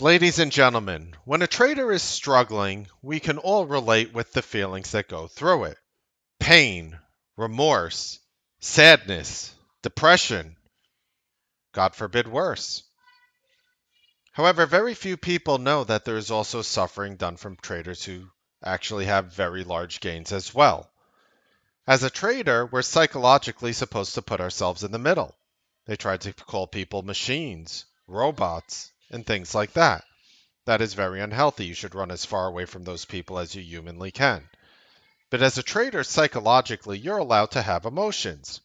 Ladies and gentlemen, when a trader is struggling, we can all relate with the feelings that go through it. Pain, remorse, sadness, depression, God forbid worse. However, very few people know that there is also suffering done from traders who actually have very large gains as well. As a trader, we're psychologically supposed to put ourselves in the middle. They try to call people machines, robots, and things like that. That is very unhealthy. You should run as far away from those people as you humanly can. But as a trader, psychologically, you're allowed to have emotions.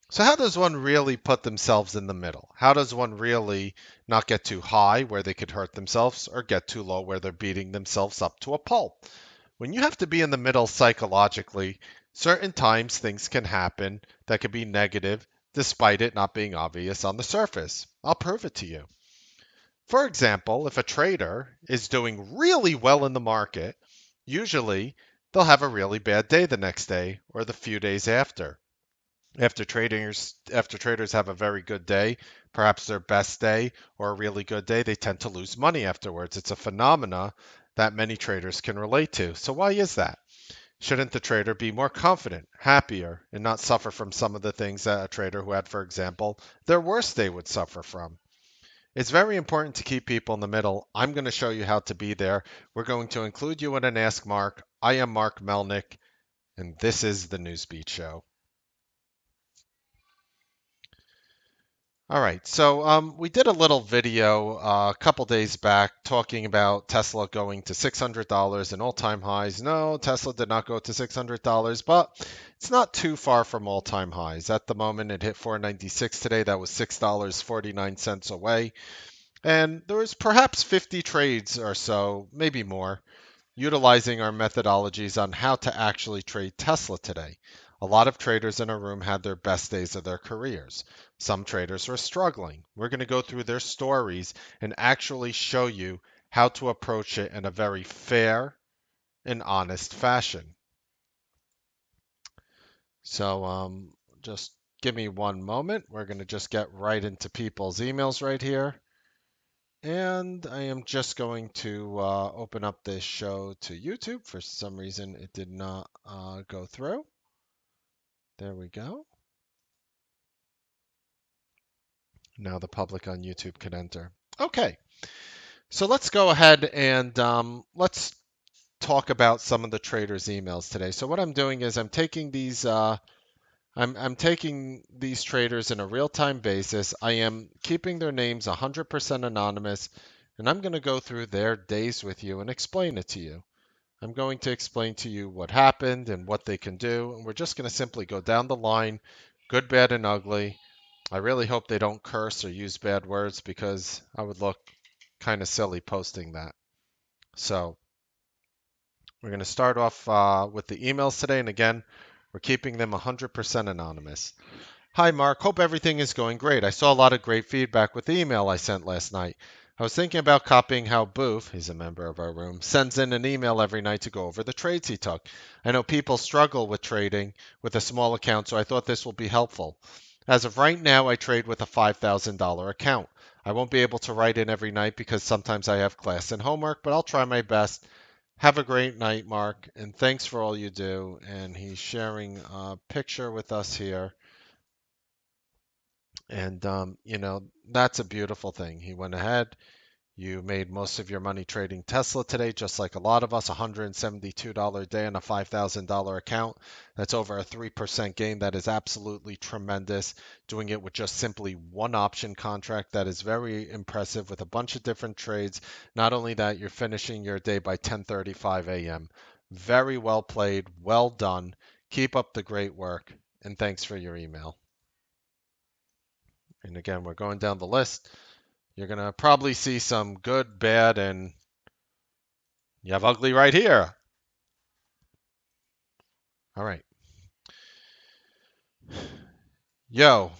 So, how does one really put themselves in the middle? How does one really not get too high where they could hurt themselves or get too low where they're beating themselves up to a pulp? When you have to be in the middle psychologically, certain times things can happen that could be negative despite it not being obvious on the surface. I'll prove it to you. For example, if a trader is doing really well in the market, usually they'll have a really bad day the next day or the few days after. After traders have a very good day, perhaps their best day or a really good day, they tend to lose money afterwards. It's a phenomena that many traders can relate to. So why is that? Shouldn't the trader be more confident, happier, and not suffer from some of the things that a trader who had, for example, their worst day would suffer from? It's very important to keep people in the middle. I'm going to show you how to be there. We're going to include you in an Ask Mark. I am Mark Melnick, and this is the Newsbeat Show. All right, so we did a little video a couple days back talking about Tesla going to $600 and all-time highs. No, Tesla did not go to $600, but it's not too far from all-time highs. At the moment, it hit 496 today. That was $6.49 away. And there was perhaps 50 trades or so, maybe more, utilizing our methodologies on how to actually trade Tesla today. A lot of traders in our room had their best days of their careers. Some traders were struggling. We're going to go through their stories and actually show you how to approach it in a very fair and honest fashion. So just give me one moment. We're going to just get right into people's emails right here. And I am just going to open up this show to YouTube. For some reason, it did not go through. There we go. Now the public on YouTube can enter. Okay, so let's go ahead and let's talk about some of the traders' emails today. So what I'm doing is I'm taking these I'm taking these traders in a real-time basis. I am keeping their names 100% anonymous, and I'm going to go through their days with you and explain it to you. I'm going to explain to you what happened and what they can do, and we're just going to simply go down the line, good, bad, and ugly. I really hope they don't curse or use bad words because I would look kind of silly posting that. So we're going to start off with the emails today, and again, we're keeping them 100% anonymous. Hi, Mark. Hope everything is going great. I saw a lot of great feedback with the email I sent last night. I was thinking about copying how Booth, he's a member of our room, sends in an email every night to go over the trades he took. I know people struggle with trading with a small account, so I thought this will be helpful. As of right now, I trade with a $5,000 account. I won't be able to write in every night because sometimes I have class and homework, but I'll try my best. Have a great night, Mark, and thanks for all you do. And he's sharing a picture with us here. And, that's a beautiful thing. He went ahead. You made most of your money trading Tesla today, just like a lot of us, $172 a day on a $5,000 account. That's over a 3% gain. That is absolutely tremendous. Doing it with just simply one option contract, that is very impressive with a bunch of different trades. Not only that, you're finishing your day by 10:35 a.m. Very well played. Well done. Keep up the great work. And thanks for your email. And again, we're going down the list. You're going to probably see some good, bad, and you have ugly right here. All right. Yo,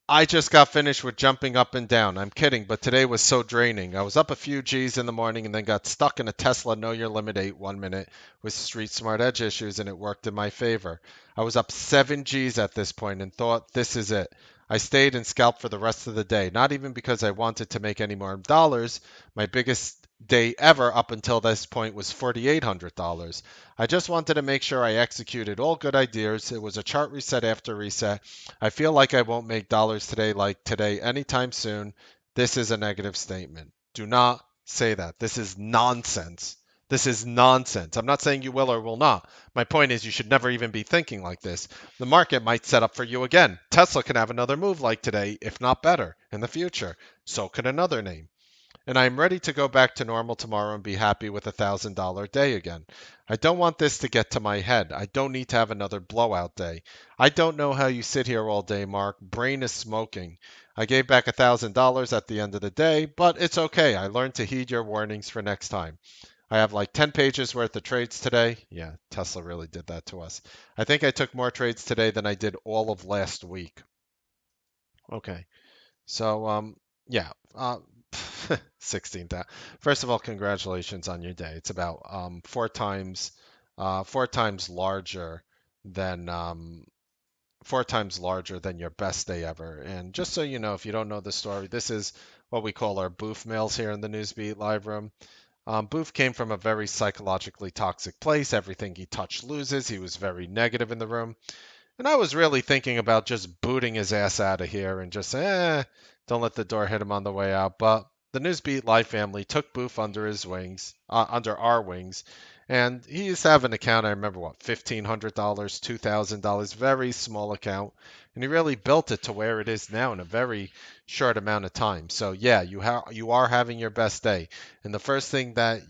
I just got finished with jumping up and down. I'm kidding, but today was so draining. I was up a few G's in the morning and then got stuck in a Tesla Know Your Limit 8 1 minute with Street Smart Edge issues, and it worked in my favor. I was up 7 G's at this point and thought, this is it. I stayed and scalped for the rest of the day, not even because I wanted to make any more dollars. My biggest day ever up until this point was $4,800. I just wanted to make sure I executed all good ideas. It was a chart reset after reset. I feel like I won't make dollars today like today anytime soon. This is a negative statement. Do not say that. This is nonsense. This is nonsense. I'm not saying you will or will not. My point is you should never even be thinking like this. The market might set up for you again. Tesla can have another move like today, if not better, in the future. So could another name. And I'm ready to go back to normal tomorrow and be happy with $1,000 day again. I don't want this to get to my head. I don't need to have another blowout day. I don't know how you sit here all day, Mark. Brain is smoking. I gave back $1,000 at the end of the day, but it's okay. I learned to heed your warnings for next time. I have like 10 pages worth of trades today. Yeah, Tesla really did that to us. I think I took more trades today than I did all of last week. Okay. So, yeah, 16th. First of all, congratulations on your day. It's about four times larger than your best day ever. And just so you know, if you don't know the story, this is what we call our booth mails here in the Newsbeat live room. Booth came from a very psychologically toxic place. Everything he touched loses. He was very negative in the room. And I was really thinking about just booting his ass out of here and just don't let the door hit him on the way out. But the Newsbeat Live family took Booth under his wings, under our wings, and he used to have an account. I remember what, $1,500, $2,000, very small account, and he really built it to where it is now in a very short amount of time. So yeah, you are having your best day, and the first thing that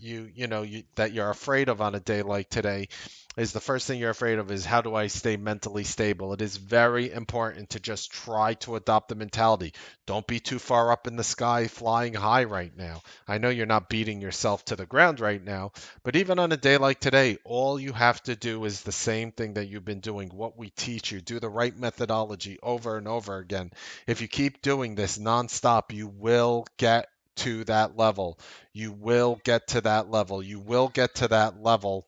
that you're afraid of on a day like today is the first thing you're afraid of is how do I stay mentally stable? It is very important to just try to adopt the mentality. Don't be too far up in the sky flying high right now. I know you're not beating yourself to the ground right now, but even on a day like today, all you have to do is the same thing that you've been doing, what we teach you. Do the right methodology over and over again. If you keep doing this nonstop, you will get to that level. You will get to that level. You will get to that level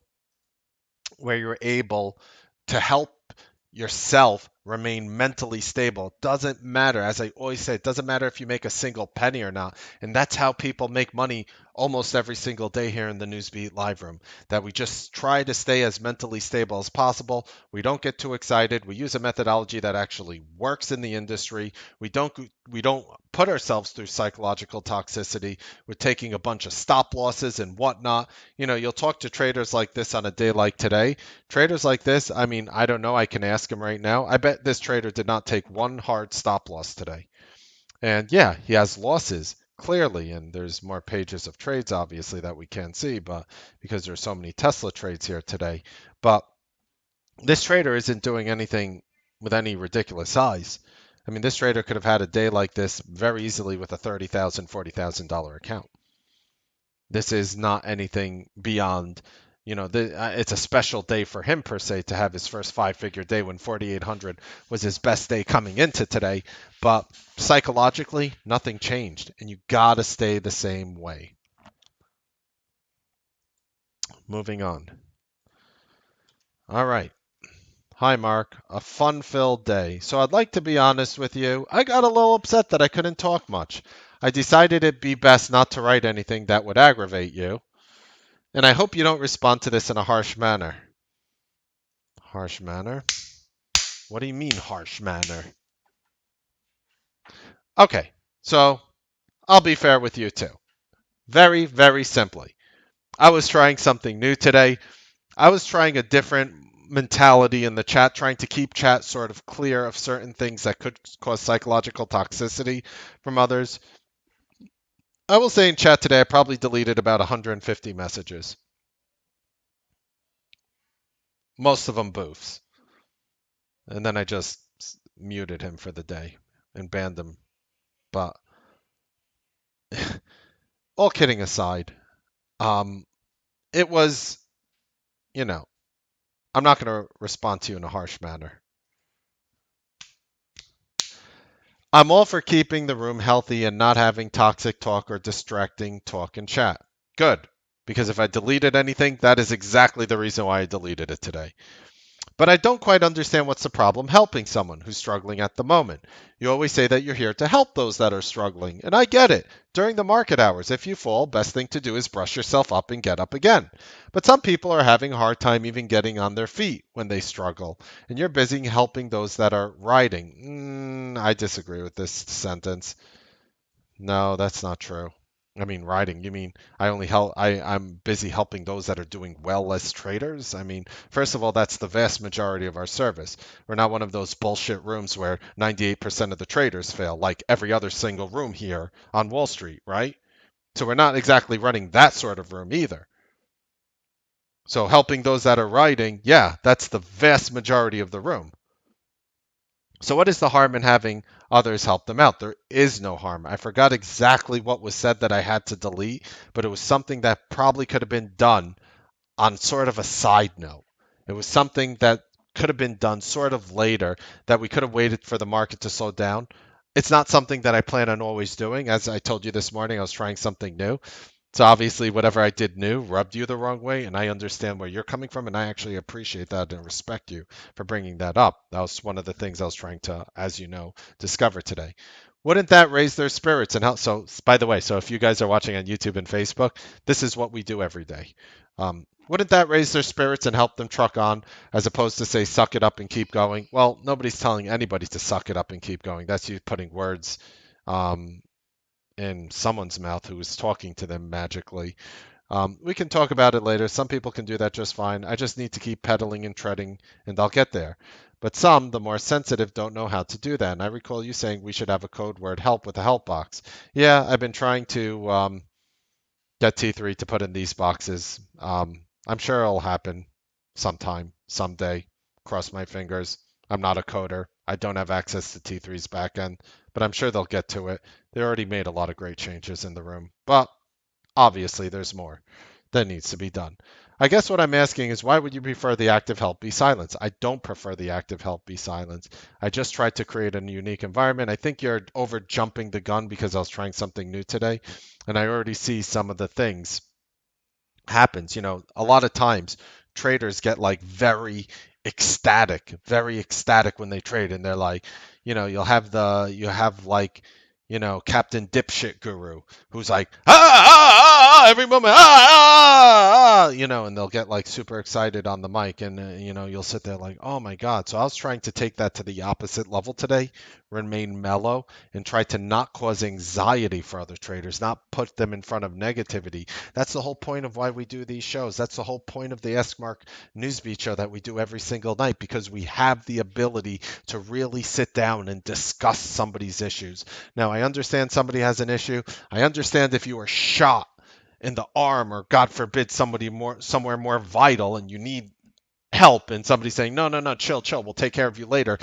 where you're able to help yourself remain mentally stable. It doesn't matter, as I always say, it doesn't matter if you make a single penny or not. And that's how people make money almost every single day here in the Newsbeat live room. That we just try to stay as mentally stable as possible. We don't get too excited. We use a methodology that actually works in the industry. We don't put ourselves through psychological toxicity. We're taking a bunch of stop losses and whatnot. You'll talk to traders like this on a day like today. Traders like this, I mean, I don't know. I can ask him right now. I bet this trader did not take one hard stop loss today. And yeah, he has losses clearly, and there's more pages of trades obviously that we can't see, but because there's so many Tesla trades here today. But this trader isn't doing anything with any ridiculous size. I mean, this trader could have had a day like this very easily with a $30,000, $40,000 account. This is not anything beyond, it's a special day for him per se to have his first five-figure day when 4,800 was his best day coming into today. But psychologically, nothing changed, and you gotta stay the same way. Moving on. All right. Hi, Mark. A fun-filled day. So I'd like to be honest with you. I got a little upset that I couldn't talk much. I decided it'd be best not to write anything that would aggravate you. And I hope you don't respond to this in a harsh manner. Harsh manner? What do you mean, harsh manner? Okay, so I'll be fair with you too. Very, very simply. I was trying something new today. I was trying a different mentality in the chat, trying to keep chat sort of clear of certain things that could cause psychological toxicity from others. I will say in chat today, I probably deleted about 150 messages. Most of them boofs. And then I just muted him for the day and banned him. But all kidding aside, it was, I'm not going to respond to you in a harsh manner. I'm all for keeping the room healthy and not having toxic talk or distracting talk and chat. Good. Because if I deleted anything, that is exactly the reason why I deleted it today. But I don't quite understand what's the problem helping someone who's struggling at the moment. You always say that you're here to help those that are struggling, and I get it. During the market hours, if you fall, best thing to do is brush yourself up and get up again. But some people are having a hard time even getting on their feet when they struggle, and you're busy helping those that are riding. I disagree with this sentence. No, that's not true. I mean, writing. You mean I only help? I'm busy helping those that are doing well as traders. I mean, first of all, that's the vast majority of our service. We're not one of those bullshit rooms where 98% of the traders fail, like every other single room here on Wall Street, right? So we're not exactly running that sort of room either. So helping those that are writing, yeah, that's the vast majority of the room. So, what is the harm in having others help them out? There is no harm. I forgot exactly what was said that I had to delete, but it was something that probably could have been done on sort of a side note. It was something that could have been done sort of later that we could have waited for the market to slow down. It's not something that I plan on always doing. As I told you this morning, I was trying something new. So obviously, whatever I did new rubbed you the wrong way, and I understand where you're coming from, and I actually appreciate that and respect you for bringing that up. That was one of the things I was trying to, as you know, discover today. Wouldn't that raise their spirits and help? So, by the way, so if you guys are watching on YouTube and Facebook, this is what we do every day. Wouldn't that raise their spirits and help them truck on, as opposed to say, suck it up and keep going? Well, nobody's telling anybody to suck it up and keep going. That's you putting words um, in someone's mouth who is talking to them magically. We can talk about it later. Some people can do that just fine. I just need to keep pedaling and treading, and I'll get there. But some, the more sensitive, don't know how to do that. And I recall you saying we should have a code word help with a help box. Yeah, I've been trying to get T3 to put in these boxes. I'm sure it'll happen sometime, someday. Cross my fingers. I'm not a coder. I don't have access to T3's backend, but I'm sure they'll get to it. They already made a lot of great changes in the room, but obviously there's more that needs to be done. I guess what I'm asking is why would you prefer the active help be silenced? I don't prefer the active help be silenced. I just tried to create a unique environment. I think you're over jumping the gun because I was trying something new today, and I already see some of the things happens. A lot of times traders get like very ecstatic when they trade, and they're like, you have like, Captain Dipshit Guru who's like, every moment, and they'll get like super excited on the mic, and you'll sit there like, oh my God. So I was trying to take that to the opposite level today, remain mellow, and try to not cause anxiety for other traders, not put them in front of negativity. That's the whole point of why we do these shows. That's the whole point of the Ask Mark Newsbeat show that we do every single night, because we have the ability to really sit down and discuss somebody's issues. Now, I understand somebody has an issue. I understand if you are shot in the arm, or God forbid somebody more somewhere more vital, and you need help, and somebody's saying, no, no, no, chill, chill, we'll take care of you later.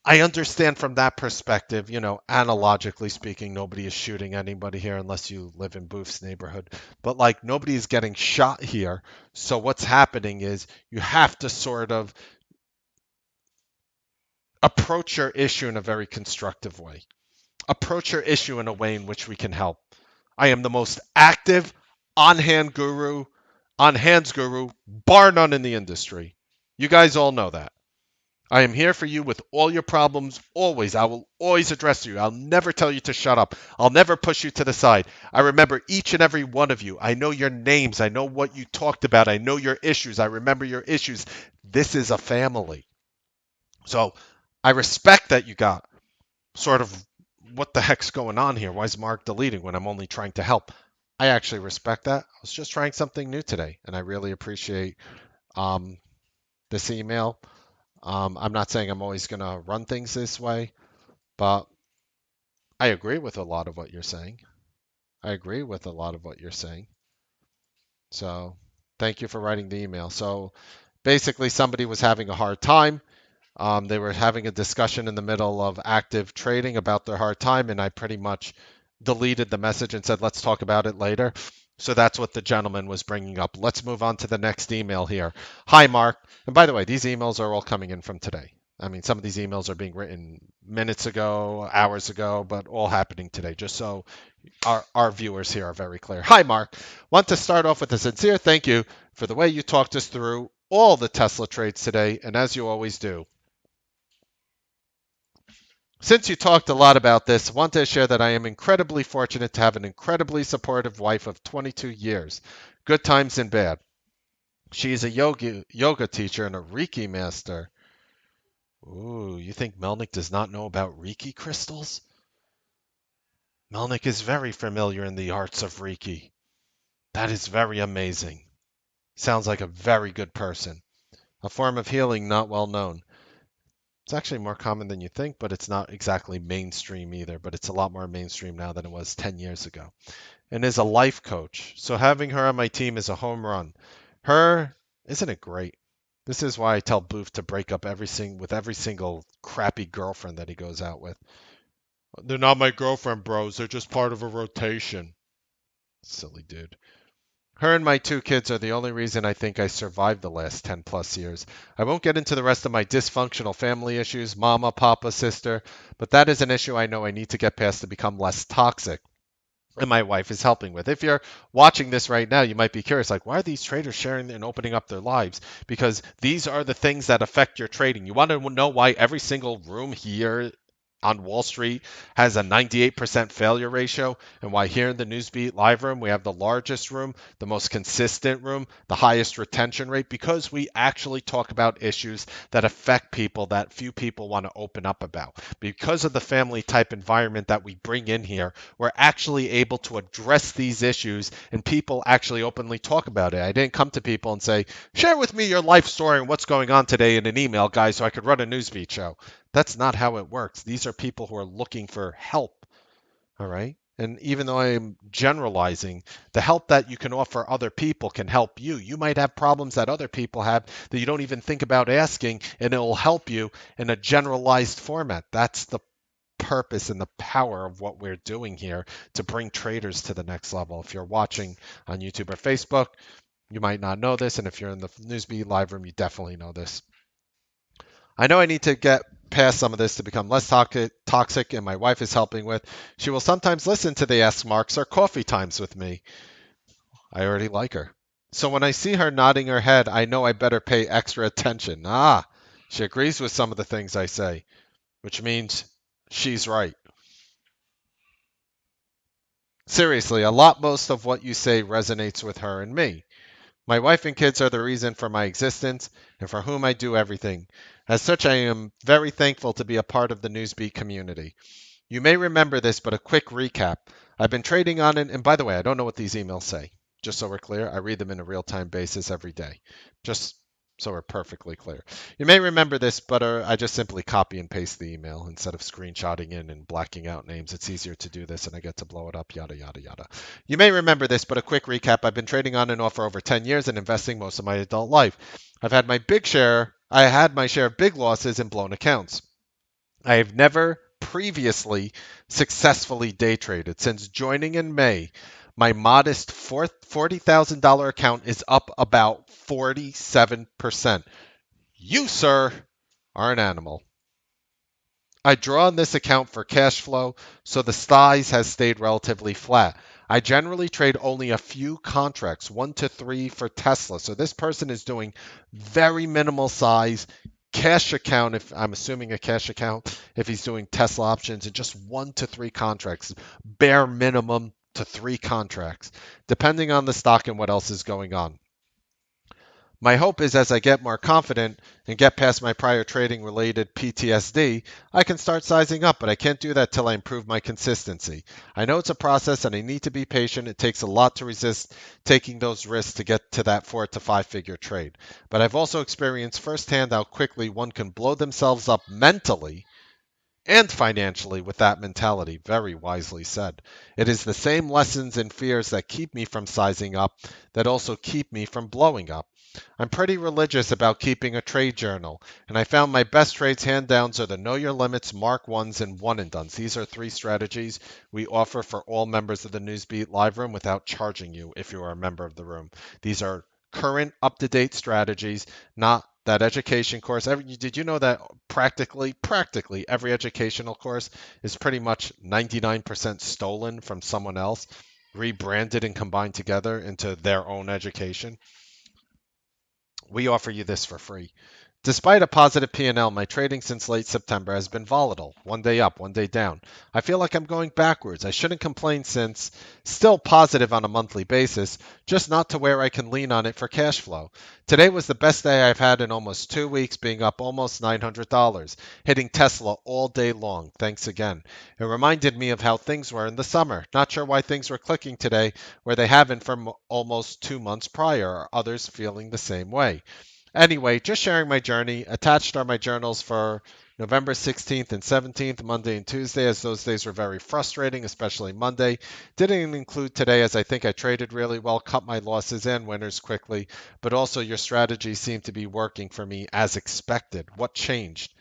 I understand from that perspective, analogically speaking, nobody is shooting anybody here unless you live in Booth's neighborhood. But like, nobody is getting shot here. So what's happening is you have to sort of approach your issue in a very constructive way. Approach your issue in a way in which we can help. I am the most active on hands guru, bar none in the industry. You guys all know that. I am here for you with all your problems, always. I will always address you. I'll never tell you to shut up. I'll never push you to the side. I remember each and every one of you. I know your names. I know what you talked about. I know your issues. I remember your issues. This is a family. So I respect that you got sort of, what the heck's going on here? Why is Mark deleting when I'm only trying to help? I actually respect that. I was just trying something new today, and I really appreciate um, this email. I'm not saying I'm always going to run things this way, but I agree with a lot of what you're saying. I agree with a lot of what you're saying. So thank you for writing the email. So basically, somebody was having a hard time. They were having a discussion in the middle of active trading about their hard time, and I pretty much deleted the message and said, let's talk about it later. So that's what the gentleman was bringing up. Let's move on to the next email here. Hi, Mark. And by the way, these emails are all coming in from today. I mean, some of these emails are being written minutes ago, hours ago, but all happening today, just so our viewers here are very clear. Hi, Mark. Want to start off with a sincere thank you for the way you talked us through all the Tesla trades today, and as you always do, since you talked a lot about this, I want to share that I am incredibly fortunate to have an incredibly supportive wife of 22 years, good times and bad. She is a yoga teacher and a Reiki master. Ooh, you think Melnick does not know about Reiki crystals? Melnick is very familiar in the arts of Reiki. That is very amazing. Sounds like a very good person. A form of healing not well known. It's actually more common than you think, but it's not exactly mainstream either. But it's a lot more mainstream now than it was 10 years ago. And is a life coach. So having her on my team is a home run. Her, isn't it great? This is why I tell Booth to break up with every single crappy girlfriend that he goes out with. They're not my girlfriend, bros. They're just part of a rotation. Silly dude. Her and my two kids are the only reason I think I survived the last 10 plus years. I won't get into the rest of my dysfunctional family issues, mama, papa, sister, but that is an issue I know I need to get past to become less toxic. And my wife is helping with. If you're watching this right now, you might be curious, like, why are these traders sharing and opening up their lives? Because these are the things that affect your trading. You want to know why every single room here on Wall Street has a 98% failure ratio, and why here in the Newsbeat live room we have the largest room, the most consistent room, the highest retention rate, because we actually talk about issues that affect people that few people want to open up about. Because of the family type environment that we bring in here, we're actually able to address these issues and people actually openly talk about it. I didn't come to people and say, share with me your life story and what's going on today in an email, guys, so I could run a Newsbeat show. That's not how it works. These are people who are looking for help. All right. And even though I'm generalizing, the help that you can offer other people can help you. You might have problems that other people have that you don't even think about asking, and it will help you in a generalized format. That's the purpose and the power of what we're doing here to bring traders to the next level. If you're watching on YouTube or Facebook, you might not know this. And if you're in the Newsbeat live room, you definitely know this. I know I need to get past some of this to become less toxic, and my wife is helping with. She will sometimes listen to the Ask Marks or coffee times with me. I already like her. So when I see her nodding her head, I know I better pay extra attention. Ah, she agrees with some of the things I say, which means she's right. Seriously, a lot most of what you say resonates with her and me. My wife and kids are the reason for my existence and for whom I do everything. As such, I am very thankful to be a part of the Newsbeat community. You may remember this, but a quick recap. I've been trading on it, and by the way, I don't know what these emails say. Just so we're clear, I read them in a real time basis every day. Just so we're perfectly clear. You may remember this, but I just simply copy and paste the email instead of screenshotting in and blacking out names. It's easier to do this, and I get to blow it up, yada, yada, yada. You may remember this, but a quick recap. I've been trading on and off for over 10 years and investing most of my adult life. I had my share of big losses and blown accounts. I have never previously successfully day traded. Since joining in May, my modest $40,000 account is up about 47%. You, sir, are an animal. I draw on this account for cash flow, so the size has stayed relatively flat. I generally trade only a few contracts, 1 to 3 for Tesla. So this person is doing very minimal size cash account, if I'm assuming a cash account, if he's doing Tesla options, and just 1 to 3 contracts, bare minimum to 3 contracts, depending on the stock and what else is going on. My hope is as I get more confident and get past my prior trading related PTSD, I can start sizing up, but I can't do that till I improve my consistency. I know it's a process and I need to be patient. It takes a lot to resist taking those risks to get to that 4 to 5 figure trade. But I've also experienced firsthand how quickly one can blow themselves up mentally and financially with that mentality. Very wisely said. It is the same lessons and fears that keep me from sizing up that also keep me from blowing up. I'm pretty religious about keeping a trade journal, and I found my best trades hand downs are the know your limits, mark ones, and one and dones. These are 3 strategies we offer for all members of the Newsbeat live room without charging you if you are a member of the room. These are current, up to date strategies, not that education course. Did you know that practically every educational course is pretty much 99% stolen from someone else, rebranded and combined together into their own education? We offer you this for free. Despite a positive P&L, my trading since late September has been volatile. One day up, one day down. I feel like I'm going backwards. I shouldn't complain since still positive on a monthly basis, just not to where I can lean on it for cash flow. Today was the best day I've had in almost 2 weeks, being up almost $900, hitting Tesla all day long. Thanks again. It reminded me of how things were in the summer. Not sure why things were clicking today where they haven't for almost 2 months prior, or others feeling the same way. Anyway, just sharing my journey. Attached are my journals for November 16th and 17th, Monday and Tuesday, as those days were very frustrating, especially Monday. Didn't include today, as I think I traded really well, cut my losses and winners quickly, but also your strategy seemed to be working for me as expected. What changed?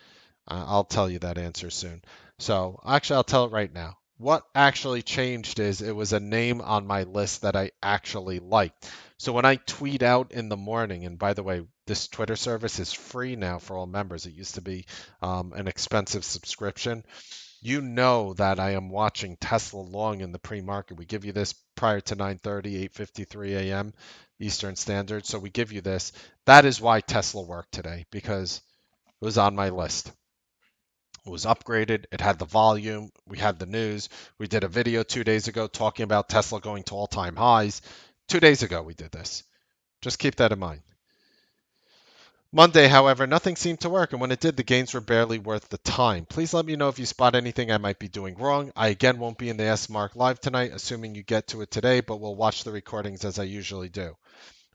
I'll tell you that answer soon. So, actually, I'll tell it right now. What actually changed is it was a name on my list that I actually liked. So when I tweet out in the morning, and by the way, this Twitter service is free now for all members. It used to be an expensive subscription. You know that I am watching Tesla long in the pre-market. We give you this prior to 9:30, 8:53 a.m. Eastern Standard. So we give you this. That is why Tesla worked today, because it was on my list. It was upgraded. It had the volume. We had the news. We did a video 2 days ago talking about Tesla going to all-time highs. 2 days ago, we did this. Just keep that in mind. Monday, however, nothing seemed to work, and when it did, the gains were barely worth the time. Please let me know if you spot anything I might be doing wrong. I again won't be in the S Mark live tonight, assuming you get to it today, but we'll watch the recordings as I usually do.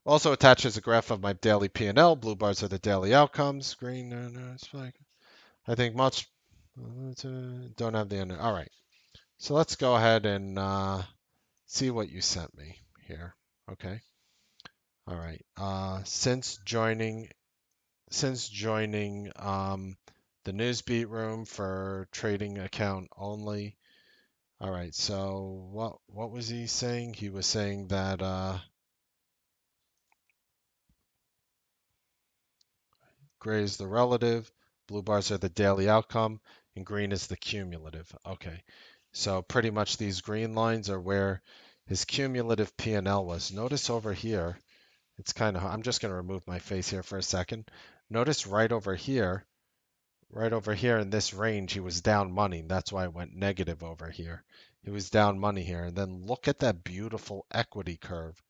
Also attached is a graph of my daily P&L. Blue bars are the daily outcomes. Green, it's like I think much. Don't have the end. All right. So let's go ahead and see what you sent me here. Okay. All right. Since joining the Newsbeat room for trading account only. All right. So what was he saying? He was saying that gray is the relative, blue bars are the daily outcome, and green is the cumulative. Okay. So pretty much these green lines are where his cumulative P&L was. Notice over here, it's kind of, I'm just going to remove my face here for a second. Notice right over here in this range, he was down money. That's why I went negative over here. He was down money here. And then look at that beautiful equity curve.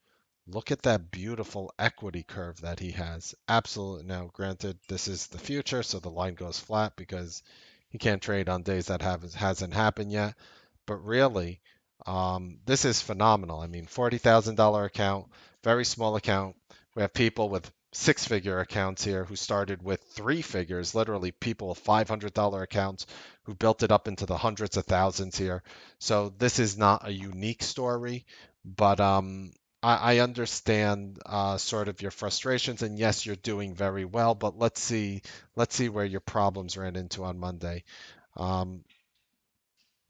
Look at that beautiful equity curve that he has. Absolutely. Now, granted, this is the future, so the line goes flat because he can't trade on days that hasn't happened yet. But really, this is phenomenal. I mean, $40,000 account, very small account. We have people with six-figure accounts here who started with three figures, literally people with $500 accounts who built it up into the hundreds of thousands here. So this is not a unique story, but I understand sort of your frustrations, and yes, you're doing very well. But let's see where your problems ran into on Monday. Um,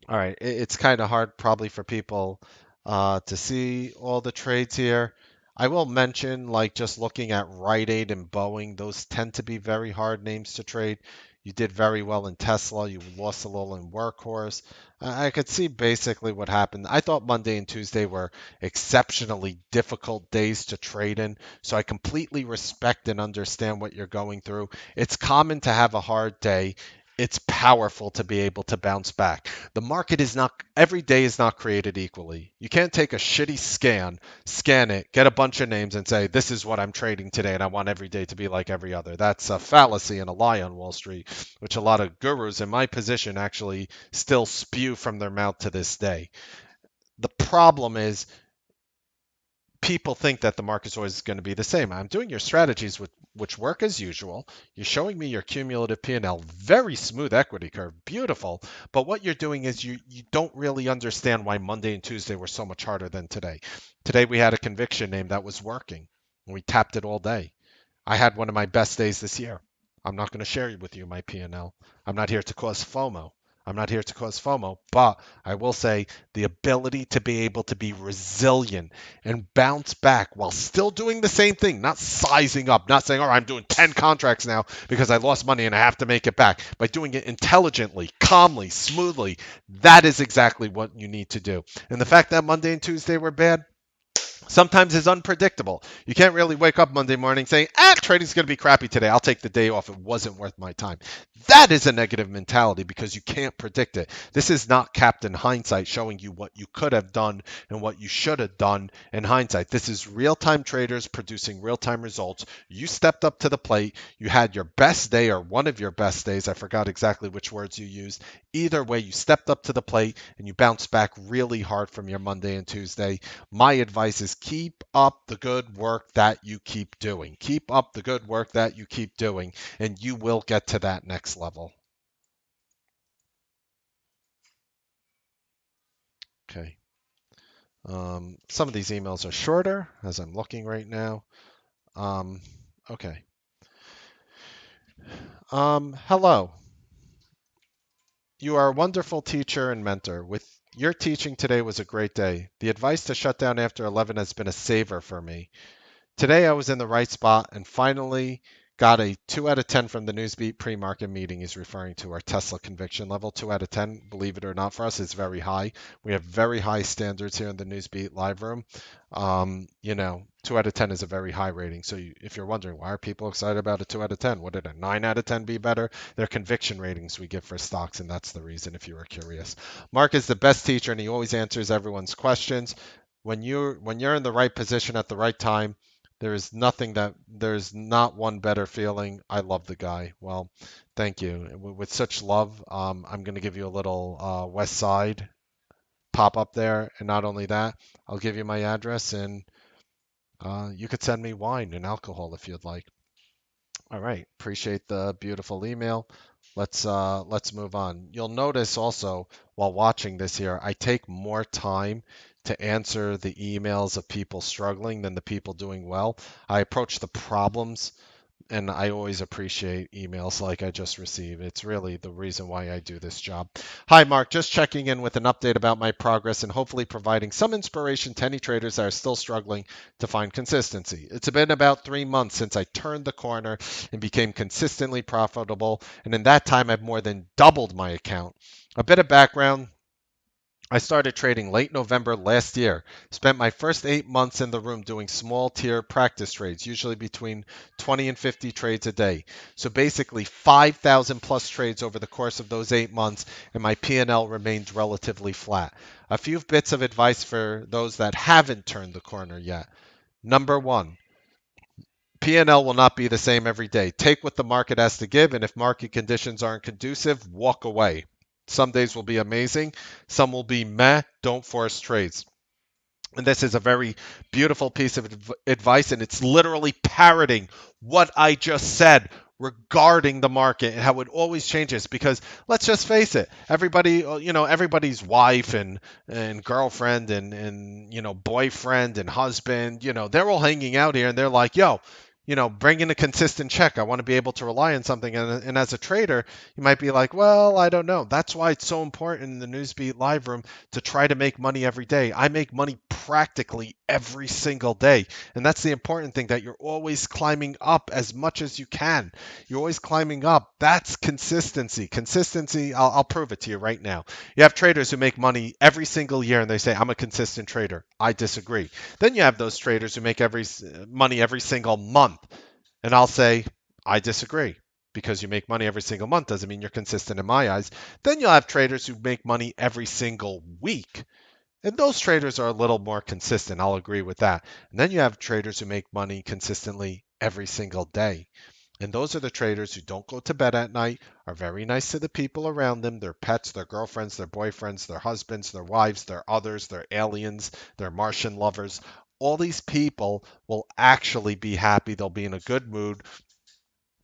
all right, it's kind of hard probably for people to see all the trades here. I will mention, like just looking at Rite Aid and Boeing, those tend to be very hard names to trade. You did very well in Tesla. You lost a little in Workhorse. I could see basically what happened. I thought Monday and Tuesday were exceptionally difficult days to trade in, so I completely respect and understand what you're going through. It's common to have a hard day. It's powerful to be able to bounce back. The market is not, every day is not created equally. You can't take a shitty scan it, get a bunch of names and say, this is what I'm trading today and I want every day to be like every other. That's a fallacy and a lie on Wall Street, which a lot of gurus in my position actually still spew from their mouth to this day. The problem is people think that the market's always going to be the same. I'm doing your strategies which work as usual. You're showing me your cumulative P&L, very smooth equity curve, beautiful. But what you're doing is you don't really understand why Monday and Tuesday were so much harder than today. Today we had a conviction name that was working, and we tapped it all day. I had one of my best days this year. I'm not going to share with you my P&L. I'm not here to cause FOMO. I'm not here to cause FOMO, but I will say the ability to be able to be resilient and bounce back while still doing the same thing, not sizing up, not saying, all right, I'm doing 10 contracts now because I lost money and I have to make it back. By doing it intelligently, calmly, smoothly, that is exactly what you need to do. And the fact that Monday and Tuesday were bad, Sometimes it's unpredictable. You can't really wake up Monday morning saying, trading's going to be crappy today. I'll take the day off. It wasn't worth my time. That is a negative mentality because you can't predict it. This is not Captain Hindsight showing you what you could have done and what you should have done in hindsight. This is real time traders producing real time results. You stepped up to the plate. You had your best day or one of your best days. I forgot exactly which words you used. Either way, you stepped up to the plate and you bounced back really hard from your Monday and Tuesday. My advice is keep up the good work that you keep doing. Keep up the good work that you keep doing, and you will get to that next level. Okay. Some of these emails are shorter as I'm looking right now. Okay. Hello. You are a wonderful teacher and mentor. With your teaching today was a great day. The advice to shut down after 11 has been a saver for me. Today I was in the right spot and finally got a 2 out of 10 from the Newsbeat pre-market meeting. He's referring to our Tesla conviction level. 2 out of 10, believe it or not, for us is very high. We have very high standards here in the Newsbeat live room. 2 out of 10 is a very high rating. So if you're wondering why are people excited about a 2 out of 10, would a 9 out of 10 be better? They're conviction ratings we give for stocks, and that's the reason if you were curious. Mark is the best teacher, and he always answers everyone's questions. When you're in the right position at the right time, there's not one better feeling. I love the guy. Well, thank you. With such love, I'm going to give you a little West Side pop up there. And not only that, I'll give you my address and you could send me wine and alcohol if you'd like. All right. Appreciate the beautiful email. Let's move on. You'll notice also while watching this here, I take more time to answer the emails of people struggling than the people doing well. I approach the problems and I always appreciate emails like I just received. It's really the reason why I do this job. Hi, Mark. Just checking in with an update about my progress and hopefully providing some inspiration to any traders that are still struggling to find consistency. It's been about 3 months since I turned the corner and became consistently profitable, and in that time, I've more than doubled my account. A bit of background. I started trading late November last year. Spent my first 8 months in the room doing small tier practice trades, usually between 20 and 50 trades a day. So basically 5,000 plus trades over the course of those 8 months, and my P&L remained relatively flat. A few bits of advice for those that haven't turned the corner yet. Number one, P&L will not be the same every day. Take what the market has to give, and if market conditions aren't conducive, walk away. Some days will be amazing, some will be meh, don't force trades. And this is a very beautiful piece of advice, and it's literally parroting what I just said regarding the market and how it always changes. Because let's just face it, everybody, everybody's wife and girlfriend and boyfriend and husband, they're all hanging out here, and they're like, yo. Bring in a consistent check. I want to be able to rely on something. And as a trader, you might be like, well, I don't know. That's why it's so important in the Newsbeat live room to try to make money every day. I make money practically every single day. And that's the important thing, that you're always climbing up as much as you can. You're always climbing up. That's consistency. Consistency, I'll prove it to you right now. You have traders who make money every single year and they say, I'm a consistent trader. I disagree. Then you have those traders who make money every single month. And I'll say, I disagree. Because you make money every single month doesn't mean you're consistent in my eyes. Then you'll have traders who make money every single week. And those traders are a little more consistent. I'll agree with that. And then you have traders who make money consistently every single day. And those are the traders who don't go to bed at night, are very nice to the people around them, their pets, their girlfriends, their boyfriends, their husbands, their wives, their others, their aliens, their Martian lovers. All these people will actually be happy. They'll be in a good mood.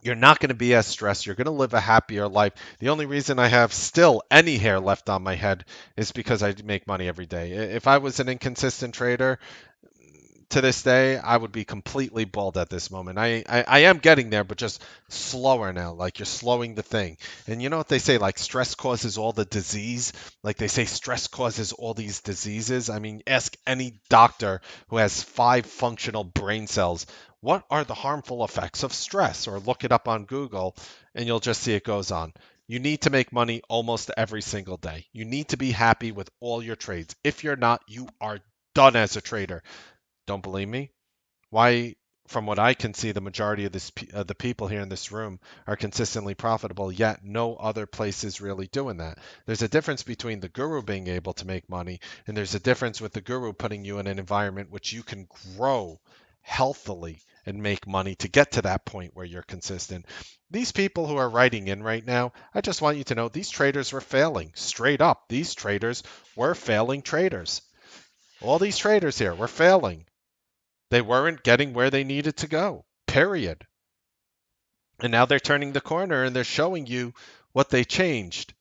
You're not going to be as stressed. You're going to live a happier life. The only reason I have still any hair left on my head is because I make money every day. If I was an inconsistent trader, to this day, I would be completely bald at this moment. I am getting there, but just slower now. Like you're slowing the thing. And you know what they say, like stress causes all the disease? Like they say stress causes all these diseases. I mean, ask any doctor who has 5 functional brain cells, what are the harmful effects of stress? Or look it up on Google and you'll just see it goes on. You need to make money almost every single day. You need to be happy with all your trades. If you're not, you are done as a trader. Don't believe me? Why, from what I can see, the majority of the people here in this room are consistently profitable, yet no other place is really doing that. There's a difference between the guru being able to make money, and there's a difference with the guru putting you in an environment which you can grow healthily and make money to get to that point where you're consistent. These people who are writing in right now, I just want you to know these traders were failing. Straight up, these traders were failing traders. All these traders here were failing. They weren't getting where they needed to go, period. And now they're turning the corner and they're showing you what they changed.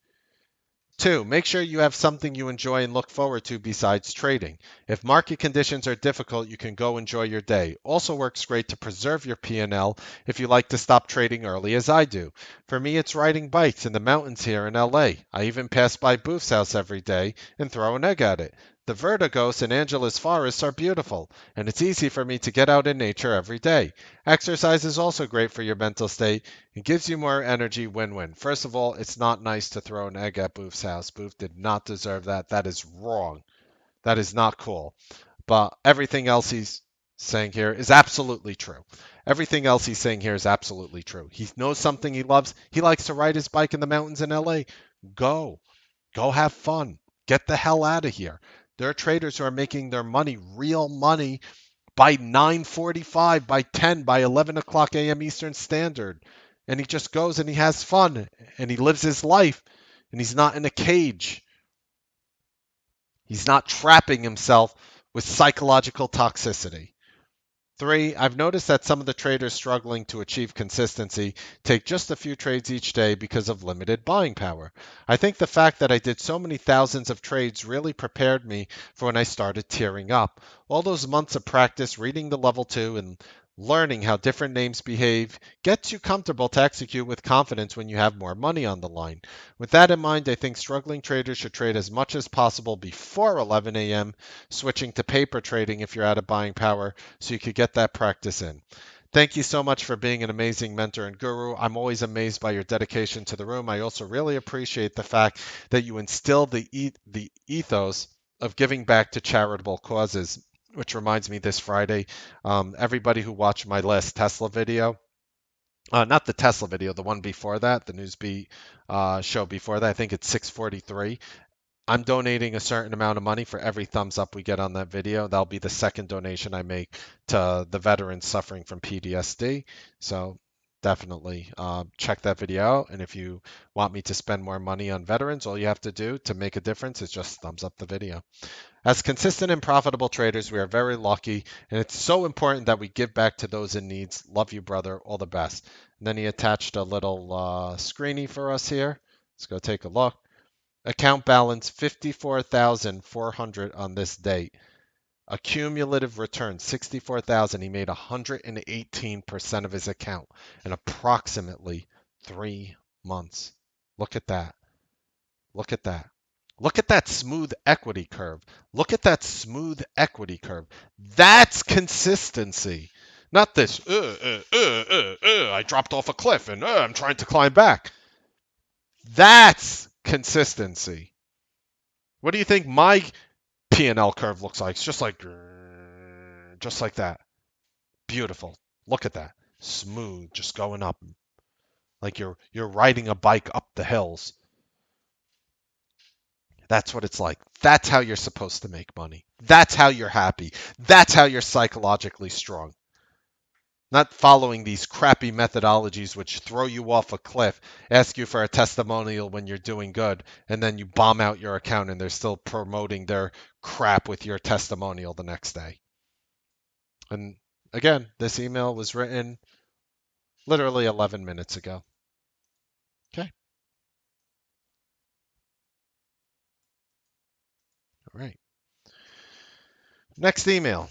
Two, make sure you have something you enjoy and look forward to besides trading. If market conditions are difficult, you can go enjoy your day. Also works great to preserve your P&L if you like to stop trading early as I do. For me, it's riding bikes in the mountains here in LA. I even pass by Booth's house every day and throw an egg at it. The Vertigos and Angeles forests are beautiful, and it's easy for me to get out in nature every day. Exercise is also great for your mental state. It gives you more energy, win-win. First of all, it's not nice to throw an egg at Booth's house. Booth did not deserve that. That is wrong. That is not cool. But everything else he's saying here is absolutely true. Everything else he's saying here is absolutely true. He knows something he loves. He likes to ride his bike in the mountains in LA. Go. Go have fun. Get the hell out of here. There are traders who are making their money, real money, by 9:45, by 10, by 11 o'clock a.m. Eastern Standard. And he just goes and he has fun and he lives his life and he's not in a cage. He's not trapping himself with psychological toxicity. Three, I've noticed that some of the traders struggling to achieve consistency take just a few trades each day because of limited buying power. I think the fact that I did so many thousands of trades really prepared me for when I started tearing up. All those months of practice reading the level 2 and learning how different names behave gets you comfortable to execute with confidence when you have more money on the line. With that in mind, I think struggling traders should trade as much as possible before 11 a.m., switching to paper trading if you're out of buying power so you could get that practice in. Thank you so much for being an amazing mentor and guru. I'm always amazed by your dedication to the room. I also really appreciate the fact that you instill the ethos of giving back to charitable causes, which reminds me this Friday, everybody who watched my last Tesla video, not the Tesla video, the one before that, the Newsbeat show before that, I think it's 643. I'm donating a certain amount of money for every thumbs up we get on that video. That'll be the second donation I make to the veterans suffering from PTSD. So definitely check that video out. And if you want me to spend more money on veterans, all you have to do to make a difference is just thumbs up the video. As consistent and profitable traders, we are very lucky, and it's so important that we give back to those in need. Love you, brother. All the best. And then he attached a little screeny for us here. Let's go take a look. Account balance 54,400 on this date. Accumulative return 64,000. He made 118% of his account in approximately 3 months. Look at that. Look at that. Look at that smooth equity curve. Look at that smooth equity curve. That's consistency. Not this, I dropped off a cliff and I'm trying to climb back. That's consistency. What do you think my P&L curve looks like? It's just like that. Beautiful. Look at that. Smooth, just going up. Like you're riding a bike up the hills. That's what it's like. That's how you're supposed to make money. That's how you're happy. That's how you're psychologically strong. Not following these crappy methodologies which throw you off a cliff, ask you for a testimonial when you're doing good, and then you bomb out your account and they're still promoting their crap with your testimonial the next day. And again, this email was written literally 11 minutes ago. Okay. All right. Next email.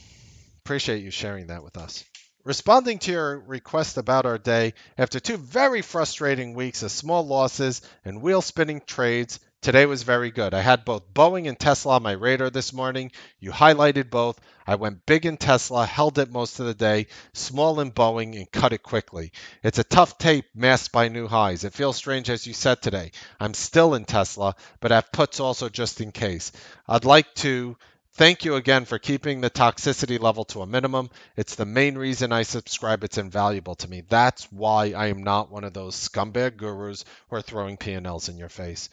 Appreciate you sharing that with us. Responding to your request about our day, after 2 very frustrating weeks of small losses and wheel spinning trades, today was very good. I had both Boeing and Tesla on my radar this morning. You highlighted both. I went big in Tesla, held it most of the day, small in Boeing, and cut it quickly. It's a tough tape masked by new highs. It feels strange as you said today. I'm still in Tesla, but have puts also just in case. I'd like to Thank you again for keeping the toxicity level to a minimum. It's the main reason I subscribe. It's invaluable to me. That's why I am not one of those scumbag gurus who are throwing P&Ls in your face.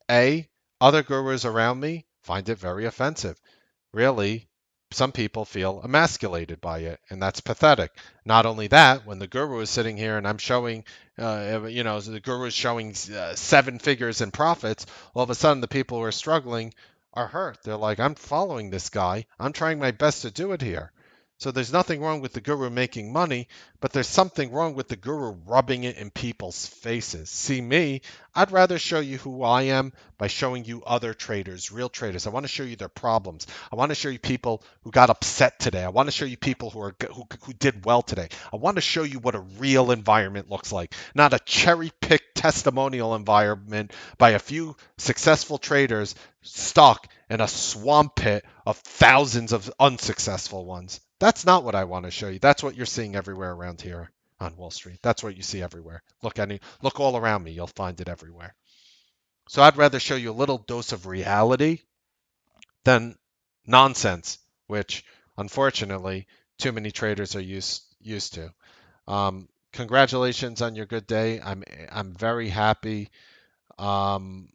A, other gurus around me find it very offensive. Really, some people feel emasculated by it, and that's pathetic. Not only that, when the guru is sitting here and I'm showing, the guru is showing seven figures in profits, all of a sudden the people who are struggling are hurt. They're like, I'm following this guy. I'm trying my best to do it here. So there's nothing wrong with the guru making money, but there's something wrong with the guru rubbing it in people's faces. See me, I'd rather show you who I am by showing you other traders, real traders. I want to show you their problems. I want to show you people who got upset today. I want to show you people who did well today. I want to show you what a real environment looks like, not a cherry-picked testimonial environment by a few successful traders stuck in a swamp pit of thousands of unsuccessful ones. That's not what I want to show you. That's what you're seeing everywhere around here on Wall Street. That's what you see everywhere. Look all around me. You'll find it everywhere. So I'd rather show you a little dose of reality than nonsense, which unfortunately too many traders are used to. Congratulations on your good day. I'm very happy. Um,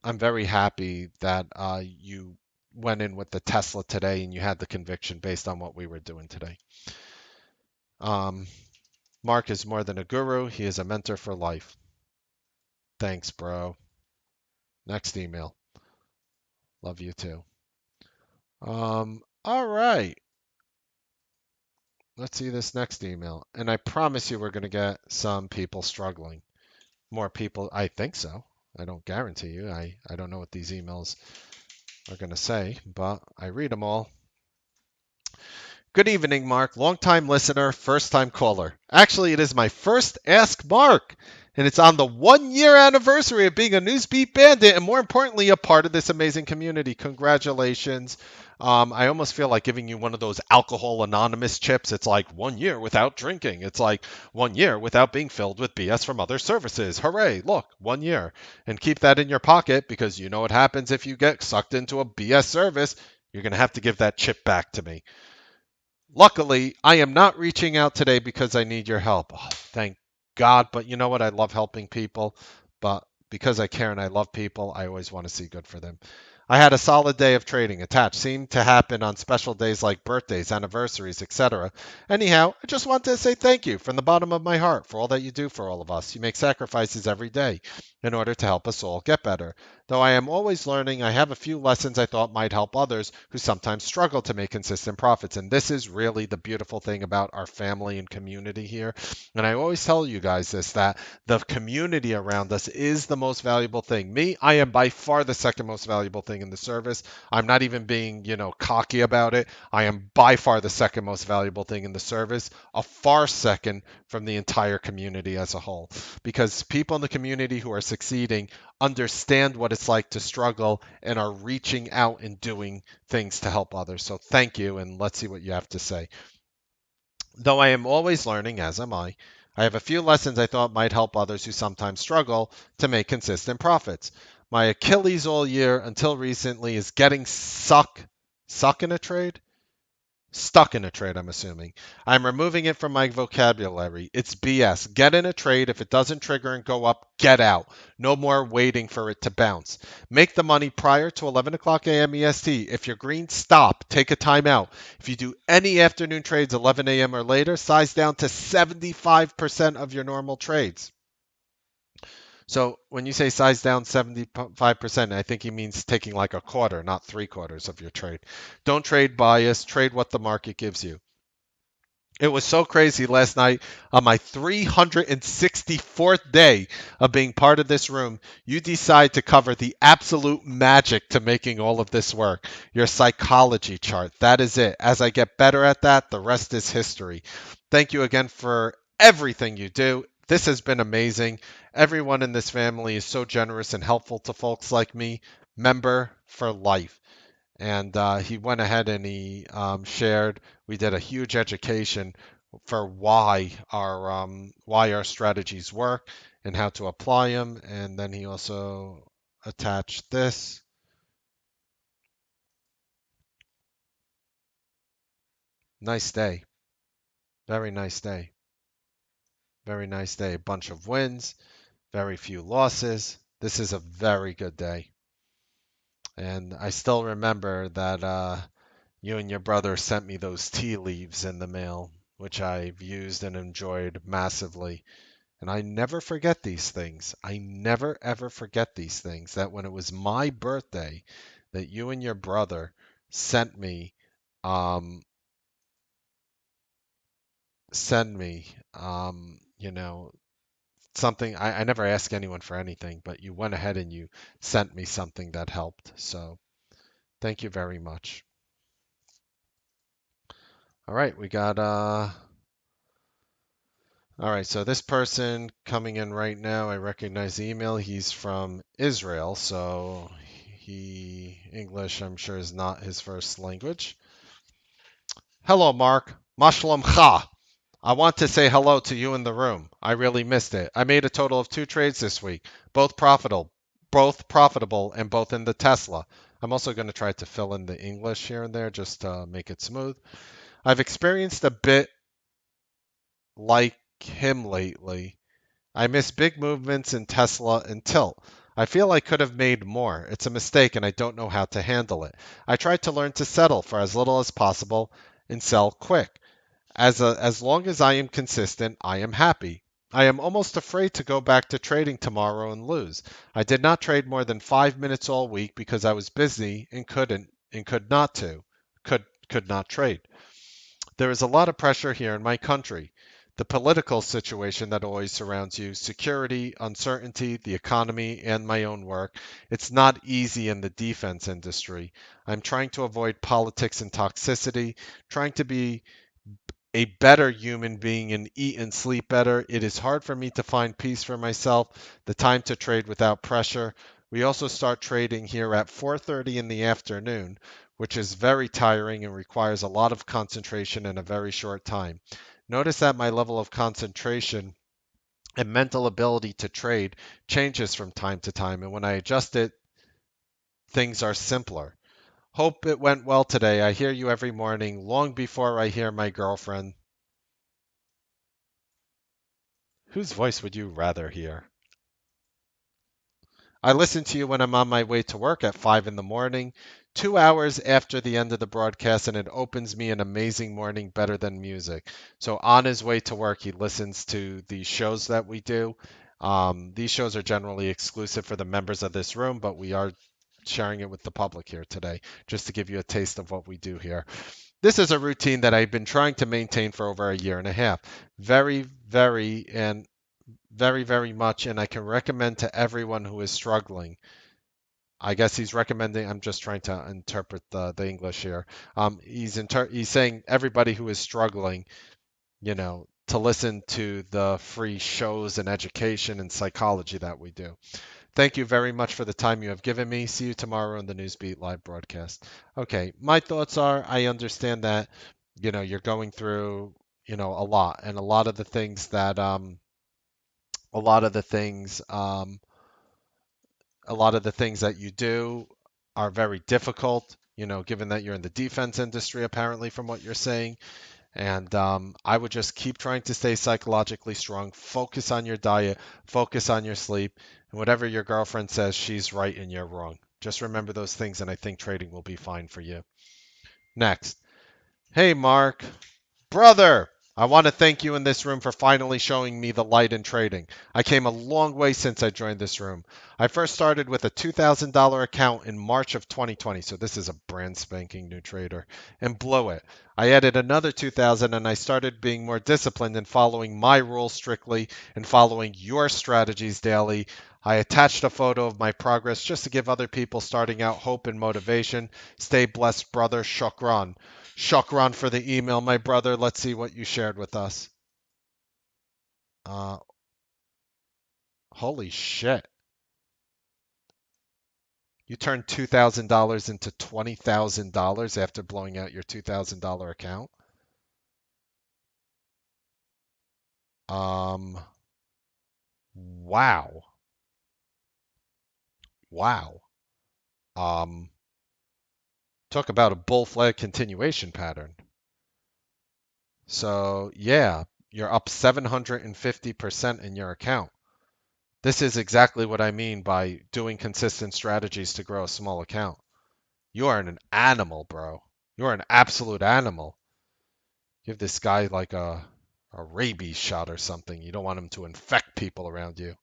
I'm very happy that you went in with the Tesla today and you had the conviction based on what we were doing today. Um, Mark is more than a guru. He is a mentor for life. Thanks, bro. Next email. Love you too. All right. Let's see this next email. And I promise you we're going to get some people struggling. More people, I think so. I don't guarantee you. I don't know what these emails are going to say, but I read them all. Good evening, Mark. Long-time listener, first-time caller. Actually, it is my first Ask Mark, and it's on the one-year anniversary of being a Newsbeat bandit, and more importantly, a part of this amazing community. Congratulations. I almost feel like giving you one of those alcohol anonymous chips. It's like 1 year without drinking. It's like 1 year without being filled with BS from other services. Hooray, look, 1 year. And keep that in your pocket because you know what happens if you get sucked into a BS service. You're going to have to give that chip back to me. Luckily, I am not reaching out today because I need your help. Oh, thank God. But you know what? I love helping people. But because I care and I love people, I always want to see good for them. I had a solid day of trading. Attached seemed to happen on special days like birthdays, anniversaries, etc. Anyhow, I just want to say thank you from the bottom of my heart for all that you do for all of us. You make sacrifices every day in order to help us all get better. Though I am always learning, I have a few lessons I thought might help others who sometimes struggle to make consistent profits. And this is really the beautiful thing about our family and community here. And I always tell you guys this, that the community around us is the most valuable thing. Me, I am by far the second most valuable thing in the service. I'm not even being, cocky about it. I am by far the second most valuable thing in the service, a far second from the entire community as a whole. Because people in the community who are succeeding understand what it's like to struggle and are reaching out and doing things to help others. So thank you, and let's see what you have to say. Though I am always learning, as am I have a few lessons I thought might help others who sometimes struggle to make consistent profits. My Achilles all year until recently is getting suck in a trade? Stuck in a trade, I'm assuming. I'm removing it from my vocabulary. It's BS. Get in a trade. If it doesn't trigger and go up, get out. No more waiting for it to bounce. Make the money prior to 11 o'clock a.m. EST. If you're green, stop. Take a timeout. If you do any afternoon trades 11 a.m. or later, size down to 75% of your normal trades. So when you say size down 75%, I think he means taking like a quarter, not three-quarters of your trade. Don't trade bias, trade what the market gives you. It was so crazy last night on my 364th day of being part of this room. You decide to cover the absolute magic to making all of this work. Your psychology chart. That is it. As I get better at that, the rest is history. Thank you again for everything you do. This has been amazing. Everyone in this family is so generous and helpful to folks like me. Member for life. And he went ahead and he shared. We did a huge education for why our strategies work and how to apply them. And then he also attached this. Nice day. Very nice day. Very nice day. A bunch of wins, very few losses. This is a very good day. And I still remember that you and your brother sent me those tea leaves in the mail, which I've used and enjoyed massively. And I never forget these things. I never ever forget these things. That when it was my birthday, that you and your brother sent me, um, send me, something. I never ask anyone for anything, but you went ahead and you sent me something that helped. So thank you very much. All right, we got all right, so this person coming in right now, I recognize the email. He's from Israel, so English, I'm sure, is not his first language. Hello, Mark. Mashlomcha. I want to say hello to you in the room. I really missed it. I made a total of 2 trades this week, both profitable, and both in the Tesla. I'm also going to try to fill in the English here and there just to make it smooth. I've experienced a bit like him lately. I miss big movements in Tesla and Tilt. I feel I could have made more. It's a mistake and I don't know how to handle it. I tried to learn to settle for as little as possible and sell quick. As long as I am consistent, I am happy. I am almost afraid to go back to trading tomorrow and lose. I did not trade more than 5 minutes all week because I was busy and could not trade. There is a lot of pressure here in my country. The political situation that always surrounds you, security, uncertainty, the economy, and my own work. It's not easy in the defense industry. I'm trying to avoid politics and toxicity, trying to be a better human being and eat and sleep better. It is hard for me to find peace for myself, the time to trade without pressure. We also start trading here at 4:30 in the afternoon, which is very tiring and requires a lot of concentration in a very short time. Notice that my level of concentration and mental ability to trade changes from time to time, and when I adjust it, things are simpler. Hope it went well today. I hear you every morning, long before I hear my girlfriend. Whose voice would you rather hear? I listen to you when I'm on my way to work at 5 in the morning, 2 hours after the end of the broadcast, and it opens me an amazing morning better than music. So on his way to work, he listens to the shows that we do. These shows are generally exclusive for the members of this room, but we are sharing it with the public here today, just to give you a taste of what we do here. This is a routine that I've been trying to maintain for over a year and a half. Very much, and I can recommend to everyone who is struggling. I guess he's recommending. I'm just trying to interpret the English here. He's saying everybody who is struggling, to listen to the free shows and education and psychology that we do. Thank you very much for the time you have given me. See you tomorrow on the Newsbeat live broadcast. Okay, my thoughts are I understand that, you're going through, a lot, and a lot of the things a lot of the things that you do are very difficult, given that you're in the defense industry, apparently, from what you're saying. And I would just keep trying to stay psychologically strong, focus on your diet, focus on your sleep, and whatever your girlfriend says, she's right and you're wrong. Just remember those things, and I think trading will be fine for you. Next. Hey, Mark. Brother, I want to thank you in this room for finally showing me the light in trading. I came a long way since I joined this room. I first started with a $2,000 account in March of 2020, so this is a brand spanking new trader, and blew it. I added another 2,000 and I started being more disciplined in following my rules strictly and following your strategies daily. I attached a photo of my progress just to give other people starting out hope and motivation. Stay blessed, brother. Shokran. Shukran for the email, my brother. Let's see what you shared with us. Uh, Holy shit. You turned $2,000 into $20,000 after blowing out your $2,000 account. Um, wow. Wow. Um, Talk about a bull flag continuation pattern. So, yeah, you're up 750% in your account. This is exactly what I mean by doing consistent strategies to grow a small account. You are an animal, bro. You are an absolute animal. Give this guy like a rabies shot or something. You don't want him to infect people around you.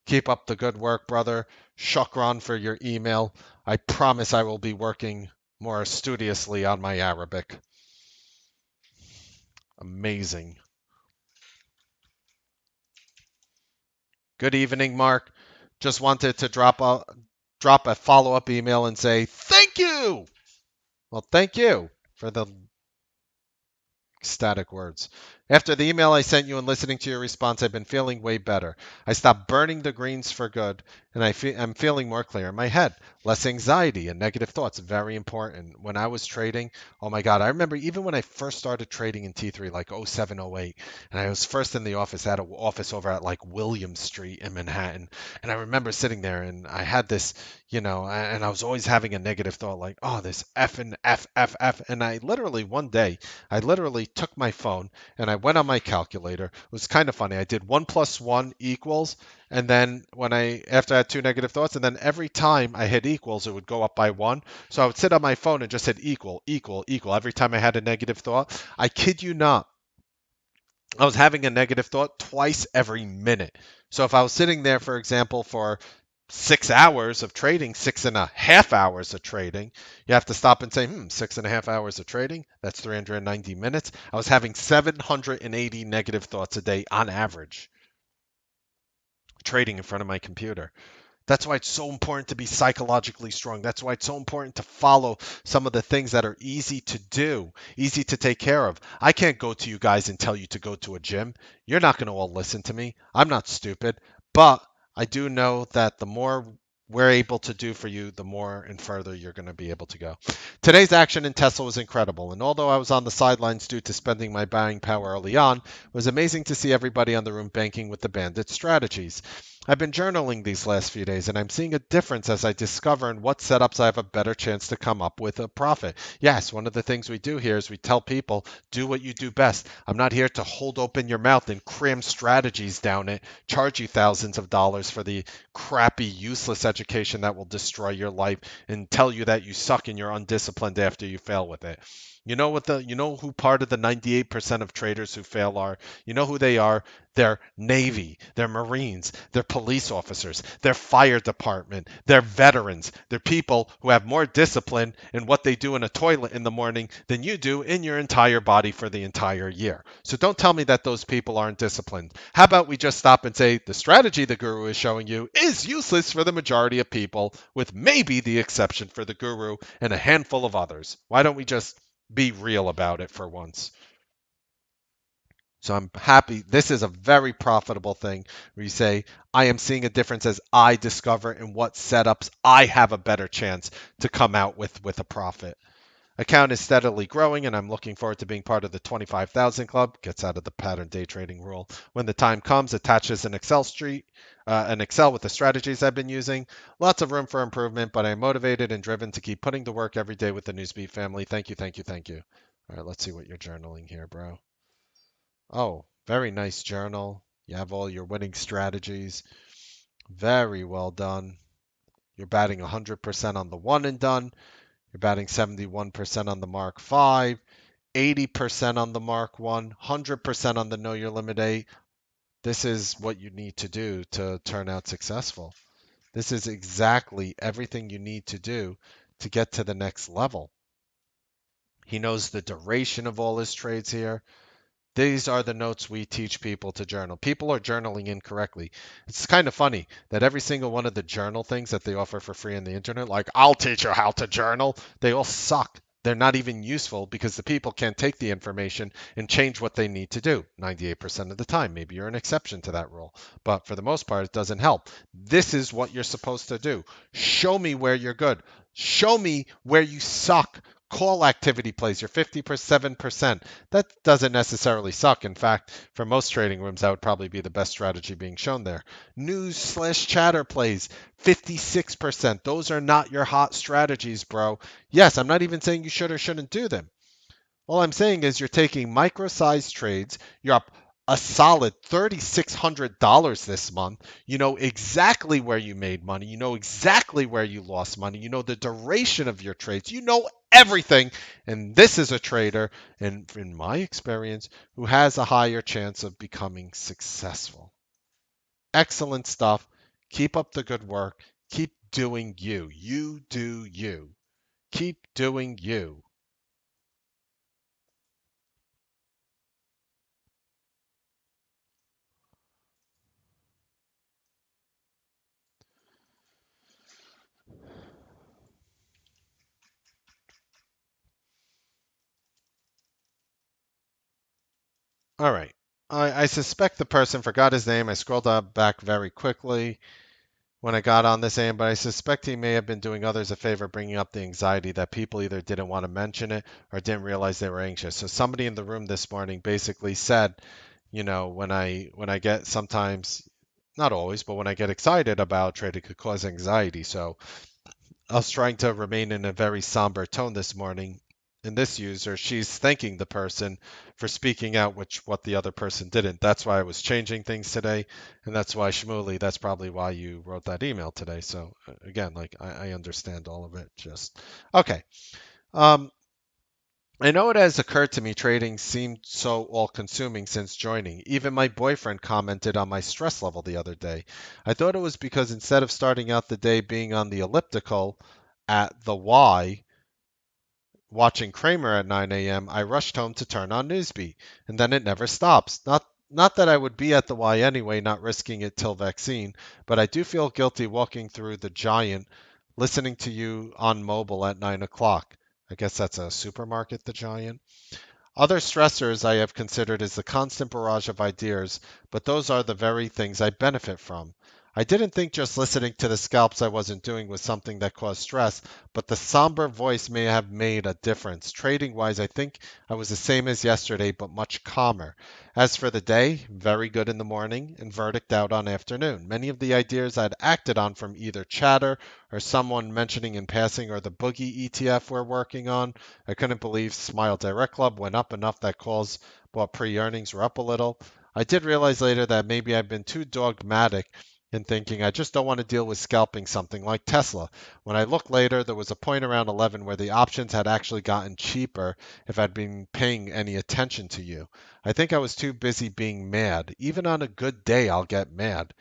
Keep up the good work, brother. Shukran for your email. I promise I will be working more studiously on my Arabic. Amazing. Good evening, Mark. Just wanted to drop a follow-up email and say thank you. Well, thank you for the ecstatic words. After the email I sent you and listening to your response, I've been feeling way better. I stopped burning the greens for good, and I'm feeling more clear in my head. Less anxiety and negative thoughts, very important. When I was trading, oh my God, I remember even when I first started trading in T3, like 07, 08, and I was first in the office, I had an office over at like William Street in Manhattan, and I remember sitting there and I had this, and I was always having a negative thought like, oh, this F and F, F, F, and I literally took my phone and I went on my calculator. It was kind of funny. I did 1 + 1 equals, and then after I had two negative thoughts, and then every time I hit equals, it would go up by one. So I would sit on my phone and just hit equal, equal, equal every time I had a negative thought. I kid you not. I was having a negative thought twice every minute. So if I was sitting there, for example, for 6 hours of trading, 6.5 hours of trading, you have to stop and say, 6.5 hours of trading, that's 390 minutes. I was having 780 negative thoughts a day on average, trading in front of my computer. That's why it's so important to be psychologically strong. That's why it's so important to follow some of the things that are easy to do, easy to take care of. I can't go to you guys and tell you to go to a gym. You're not going to all listen to me. I'm not stupid. But I do know that the more we're able to do for you, the more and further you're going to be able to go. Today's action in Tesla was incredible. And although I was on the sidelines due to spending my buying power early on, it was amazing to see everybody on the room banking with the Bandit strategies. I've been journaling these last few days and I'm seeing a difference as I discover in what setups I have a better chance to come up with a profit. Yes, one of the things we do here is we tell people, do what you do best. I'm not here to hold open your mouth and cram strategies down it, charge you thousands of dollars for the crappy, useless education that will destroy your life and tell you that you suck and you're undisciplined after you fail with it. You know who part of the 98% of traders who fail are? You know who they are? They're Navy, they're Marines, they're police officers, they're fire department, they're veterans, they're people who have more discipline in what they do in a toilet in the morning than you do in your entire body for the entire year. So don't tell me that those people aren't disciplined. How about we just stop and say the strategy the guru is showing you is useless for the majority of people, with maybe the exception for the guru and a handful of others? Why don't we just be real about it for once? So I'm happy. This is a very profitable thing where you say, I am seeing a difference as I discover in what setups I have a better chance to come out with a profit. Account is steadily growing, and I'm looking forward to being part of the 25,000 club. Gets out of the pattern day trading rule. When the time comes, attaches an Excel with the strategies I've been using. Lots of room for improvement, but I'm motivated and driven to keep putting to work every day with the Newsbeat family. Thank you, thank you, thank you. All right, let's see what you're journaling here, bro. Oh, very nice journal. You have all your winning strategies. Very well done. You're batting 100% on the one and done. You're batting 71% on the Mark 5, 80% on the Mark 1, 100% on the Know Your Limit 8. This is what you need to do to turn out successful. This is exactly everything you need to do to get to the next level. He knows the duration of all his trades here. These are the notes we teach people to journal. People are journaling incorrectly. It's kind of funny that every single one of the journal things that they offer for free on the internet, like I'll teach you how to journal, they all suck. They're not even useful because the people can't take the information and change what they need to do 98% of the time. Maybe you're an exception to that rule, but for the most part, it doesn't help. This is what you're supposed to do. Show me where you're good. Show me where you suck. Call activity plays. You're 57%. That doesn't necessarily suck. In fact, for most trading rooms, that would probably be the best strategy being shown there. News/chatter plays, 56%. Those are not your hot strategies, bro. Yes, I'm not even saying you should or shouldn't do them. All I'm saying is you're taking micro-sized trades. You're up a solid $3,600 this month. You know exactly where you made money. You know exactly where you lost money. You know the duration of your trades. You know everything. And this is a trader, and in my experience, who has a higher chance of becoming successful. Excellent stuff. Keep up the good work. Keep doing you. You do you. Keep doing you. All right. I suspect the person forgot his name. I scrolled up back very quickly when I got on this aim, but I suspect he may have been doing others a favor, bringing up the anxiety that people either didn't want to mention it or didn't realize they were anxious. So somebody in the room this morning basically said, when I get sometimes, not always, but when I get excited about trade, it could cause anxiety. So I was trying to remain in a very somber tone this morning. In this user, she's thanking the person for speaking out, which what the other person didn't. That's why I was changing things today, and that's why Shmuley, that's probably why you wrote that email today. So again, like I understand all of it. Just okay. Um, I know it has occurred to me trading seemed so all-consuming since joining. Even my boyfriend commented on my stress level the other day. I thought it was because instead of starting out the day being on the elliptical at the Y, watching Kramer at 9 a.m., I rushed home to turn on Newsbeat, and then it never stops. Not that I would be at the Y anyway, not risking it till vaccine, but I do feel guilty walking through the Giant, listening to you on mobile at 9 o'clock. I guess that's a supermarket, the Giant. Other stressors I have considered is the constant barrage of ideas, but those are the very things I benefit from. I didn't think just listening to the scalps I wasn't doing was something that caused stress, but the somber voice may have made a difference. Trading wise, I think I was the same as yesterday, but much calmer. As for the day, very good in the morning and verdict out on afternoon. Many of the ideas I'd acted on from either chatter or someone mentioning in passing or the boogie ETF we're working on. I couldn't believe Smile Direct Club went up enough that calls bought pre-earnings were up a little. I did realize later that maybe I've been too dogmatic in thinking I just don't want to deal with scalping something like Tesla. When I looked later, there was a point around 11 where the options had actually gotten cheaper if I'd been paying any attention to you. I think I was too busy being mad. Even on a good day, I'll get mad.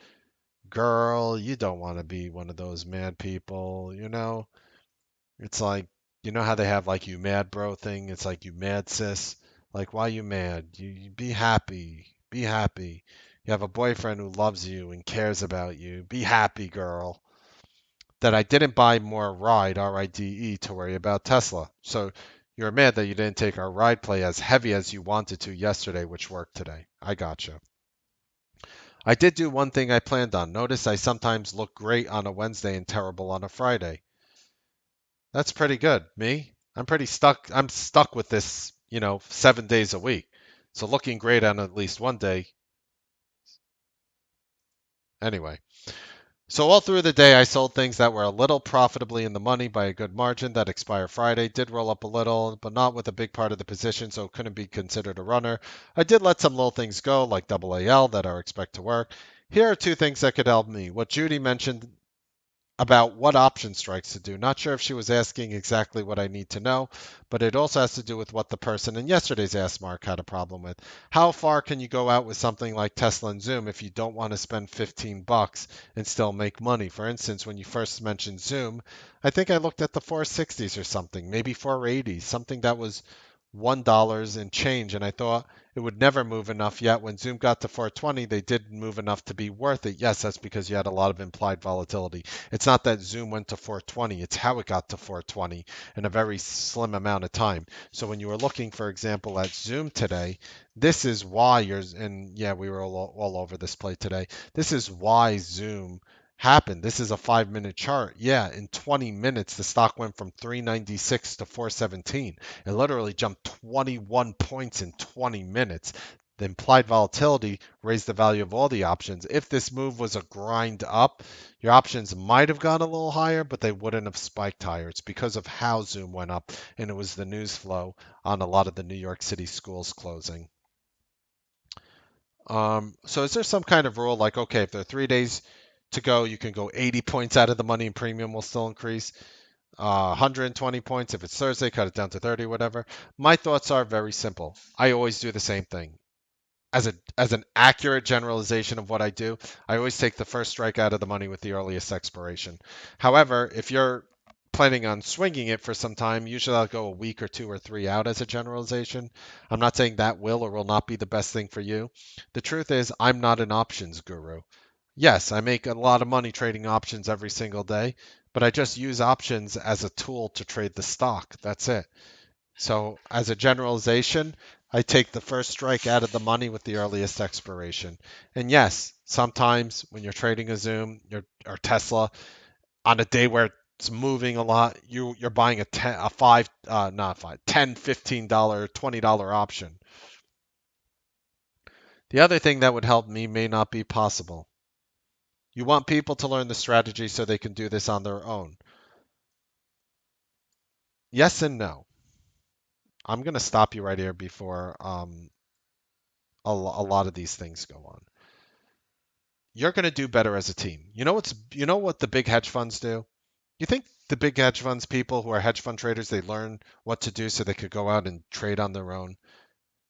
Girl, you don't want to be one of those mad people, you know? It's like, you know how they have like you mad bro thing? It's like you mad sis. Like, why you mad? You be happy. Be happy. You have a boyfriend who loves you and cares about you. Be happy, girl. That I didn't buy more ride, RIDE, to worry about Tesla. So you're mad that you didn't take our ride play as heavy as you wanted to yesterday, which worked today. I gotcha. I did do one thing I planned on. Notice I sometimes look great on a Wednesday and terrible on a Friday. That's pretty good. Me? I'm pretty stuck. I'm stuck with this, 7 days a week. So looking great on at least one day. Anyway. So all through the day, I sold things that were a little profitably in the money by a good margin that expire Friday. Did roll up a little, but not with a big part of the position, so it couldn't be considered a runner. I did let some little things go, like AAL, that are expect to work. Here are two things that could help me. What Judy mentioned about what option strikes to do. Not sure if she was asking exactly what I need to know, but it also has to do with what the person in yesterday's Ask Mark had a problem with. How far can you go out with something like Tesla and Zoom if you don't want to spend 15 bucks and still make money? For instance, when you first mentioned Zoom, I think I looked at the 460s or something, maybe 480s, something that was $1 and change, and I thought it would never move enough yet. When Zoom got to 420, they did move enough to be worth it. Yes, that's because you had a lot of implied volatility. It's not that Zoom went to 420, it's how it got to 420 in a very slim amount of time. So when you were looking, for example, at Zoom today, this is why and yeah, we were all over this play today. This is why Zoom happened. This is a 5 minute chart. Yeah, in 20 minutes, the stock went from 396 to 417. It literally jumped 21 points in 20 minutes. The implied volatility raised the value of all the options. If this move was a grind up, your options might have gone a little higher, but they wouldn't have spiked higher. It's because of how Zoom went up, and it was the news flow on a lot of the New York City schools closing. So is there some kind of rule like, okay, if there are 3 days to go, you can go 80 points out of the money and premium will still increase? 120 points. If it's Thursday, cut it down to 30, whatever. My thoughts are very simple. I always do the same thing. As an accurate generalization of what I do, I always take the first strike out of the money with the earliest expiration. However, if you're planning on swinging it for some time, usually I'll go a week or two or three out as a generalization. I'm not saying that will or will not be the best thing for you. The truth is, I'm not an options guru. Yes, I make a lot of money trading options every single day, but I just use options as a tool to trade the stock. That's it. So, as a generalization, I take the first strike out of the money with the earliest expiration. And yes, sometimes when you're trading a Zoom or Tesla on a day where it's moving a lot, you're buying a five, not five, 10, $15, $20 option. The other thing that would help me may not be possible. You want people to learn the strategy so they can do this on their own. Yes and no. I'm going to stop you right here before a lot of these things go on. You're going to do better as a team. You know what the big hedge funds do? You think the big hedge funds people who are hedge fund traders, they learn what to do so they could go out and trade on their own?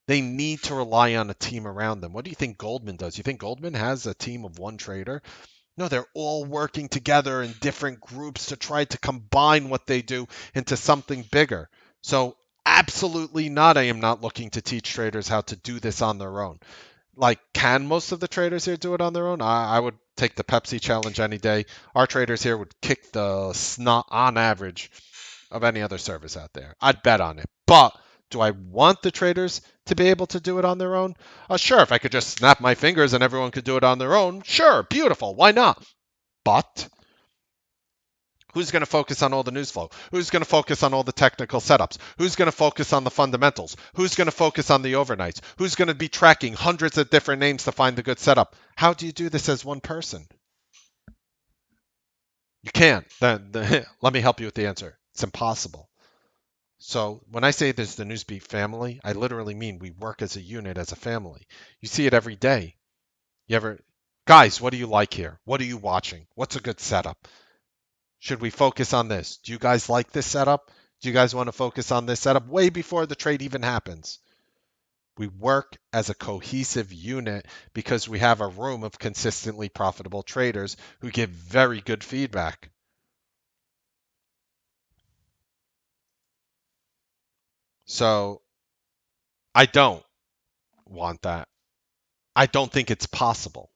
They need to rely on a team around them. What do you think Goldman does? You think Goldman has a team of one trader? No, they're all working together in different groups to try to combine what they do into something bigger. So, absolutely not. I am not looking to teach traders how to do this on their own. Like, can most of the traders here do it on their own? I would take the Pepsi challenge any day. Our traders here would kick the snot on average of any other service out there. I'd bet on it. But do I want the traders to be able to do it on their own? Sure, if I could just snap my fingers and everyone could do it on their own, sure, beautiful. Why not? But who's going to focus on all the news flow? Who's going to focus on all the technical setups? Who's going to focus on the fundamentals? Who's going to focus on the overnights? Who's going to be tracking hundreds of different names to find the good setup? How do you do this as one person? You can't. Let me help you with the answer. It's impossible. So when I say there's the Newsbeat family, I literally mean we work as a unit, as a family. You see it every day. You ever, guys, what do you like here? What are you watching? What's a good setup? Should we focus on this? Do you guys like this setup? Do you guys want to focus on this setup way before the trade even happens? We work as a cohesive unit because we have a room of consistently profitable traders who give very good feedback. So I don't want that. I don't think it's possible.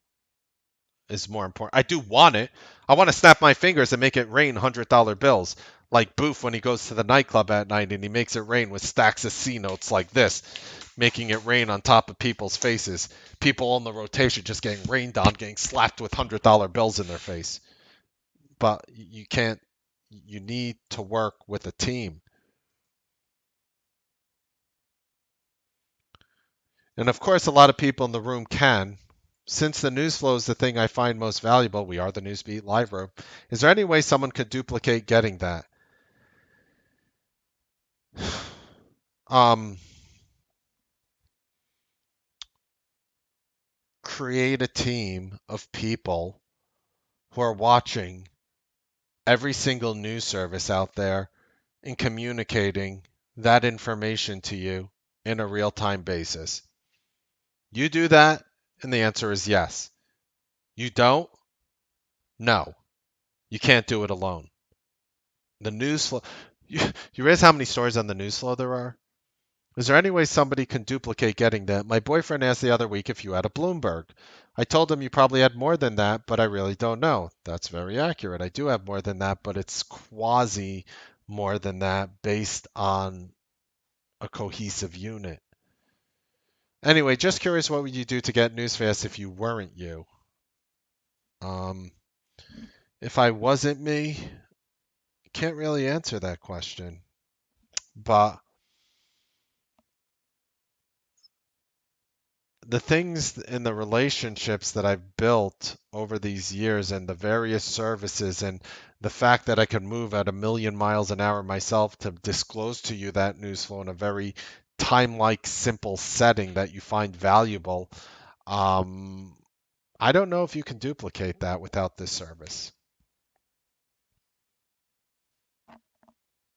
Is more important. I do want it. I want to snap my fingers and make it rain $100 bills, like Booth when he goes to the nightclub at night and he makes it rain with stacks of C notes like this, making it rain on top of people's faces. People on the rotation just getting rained on, getting slapped with $100 bills in their face. But you can't. You need to work with a team. And of course, a lot of people in the room can. Since the news flow is the thing I find most valuable, we are the Newsbeat live room. Is there any way someone could duplicate getting that? um, Create a team of people who are watching every single news service out there and communicating that information to you in a real time basis. You do that, and the answer is yes. You don't? No. You can't do it alone. The news flow. You realize how many stories on the news flow there are? Is there any way somebody can duplicate getting that? My boyfriend asked the other week if you had a Bloomberg. I told him you probably had more than that, but I really don't know. That's very accurate. I do have more than that, but it's quasi more than that based on a cohesive unit. Anyway, just curious, what would you do to get news fast if you weren't you? Um, if I wasn't me, can't really answer that question. But the things and the relationships that I've built over these years and the various services and the fact that I could move at 1,000,000 miles an hour myself to disclose to you that news flow in a very time-like, simple setting that you find valuable. Um, I don't know if you can duplicate that without this service.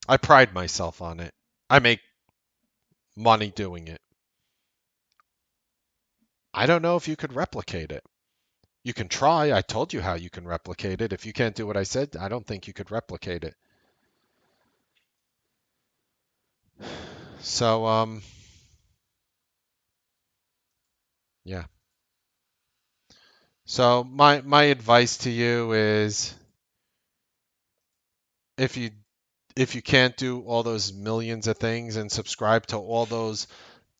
I pride myself on it. I make money doing it. I don't know if you could replicate it. You can try. I told you how you can replicate it. If you can't do what I said, I don't think you could replicate it. So, yeah. So my advice to you is if you if you can't do all those millions of things and subscribe to all those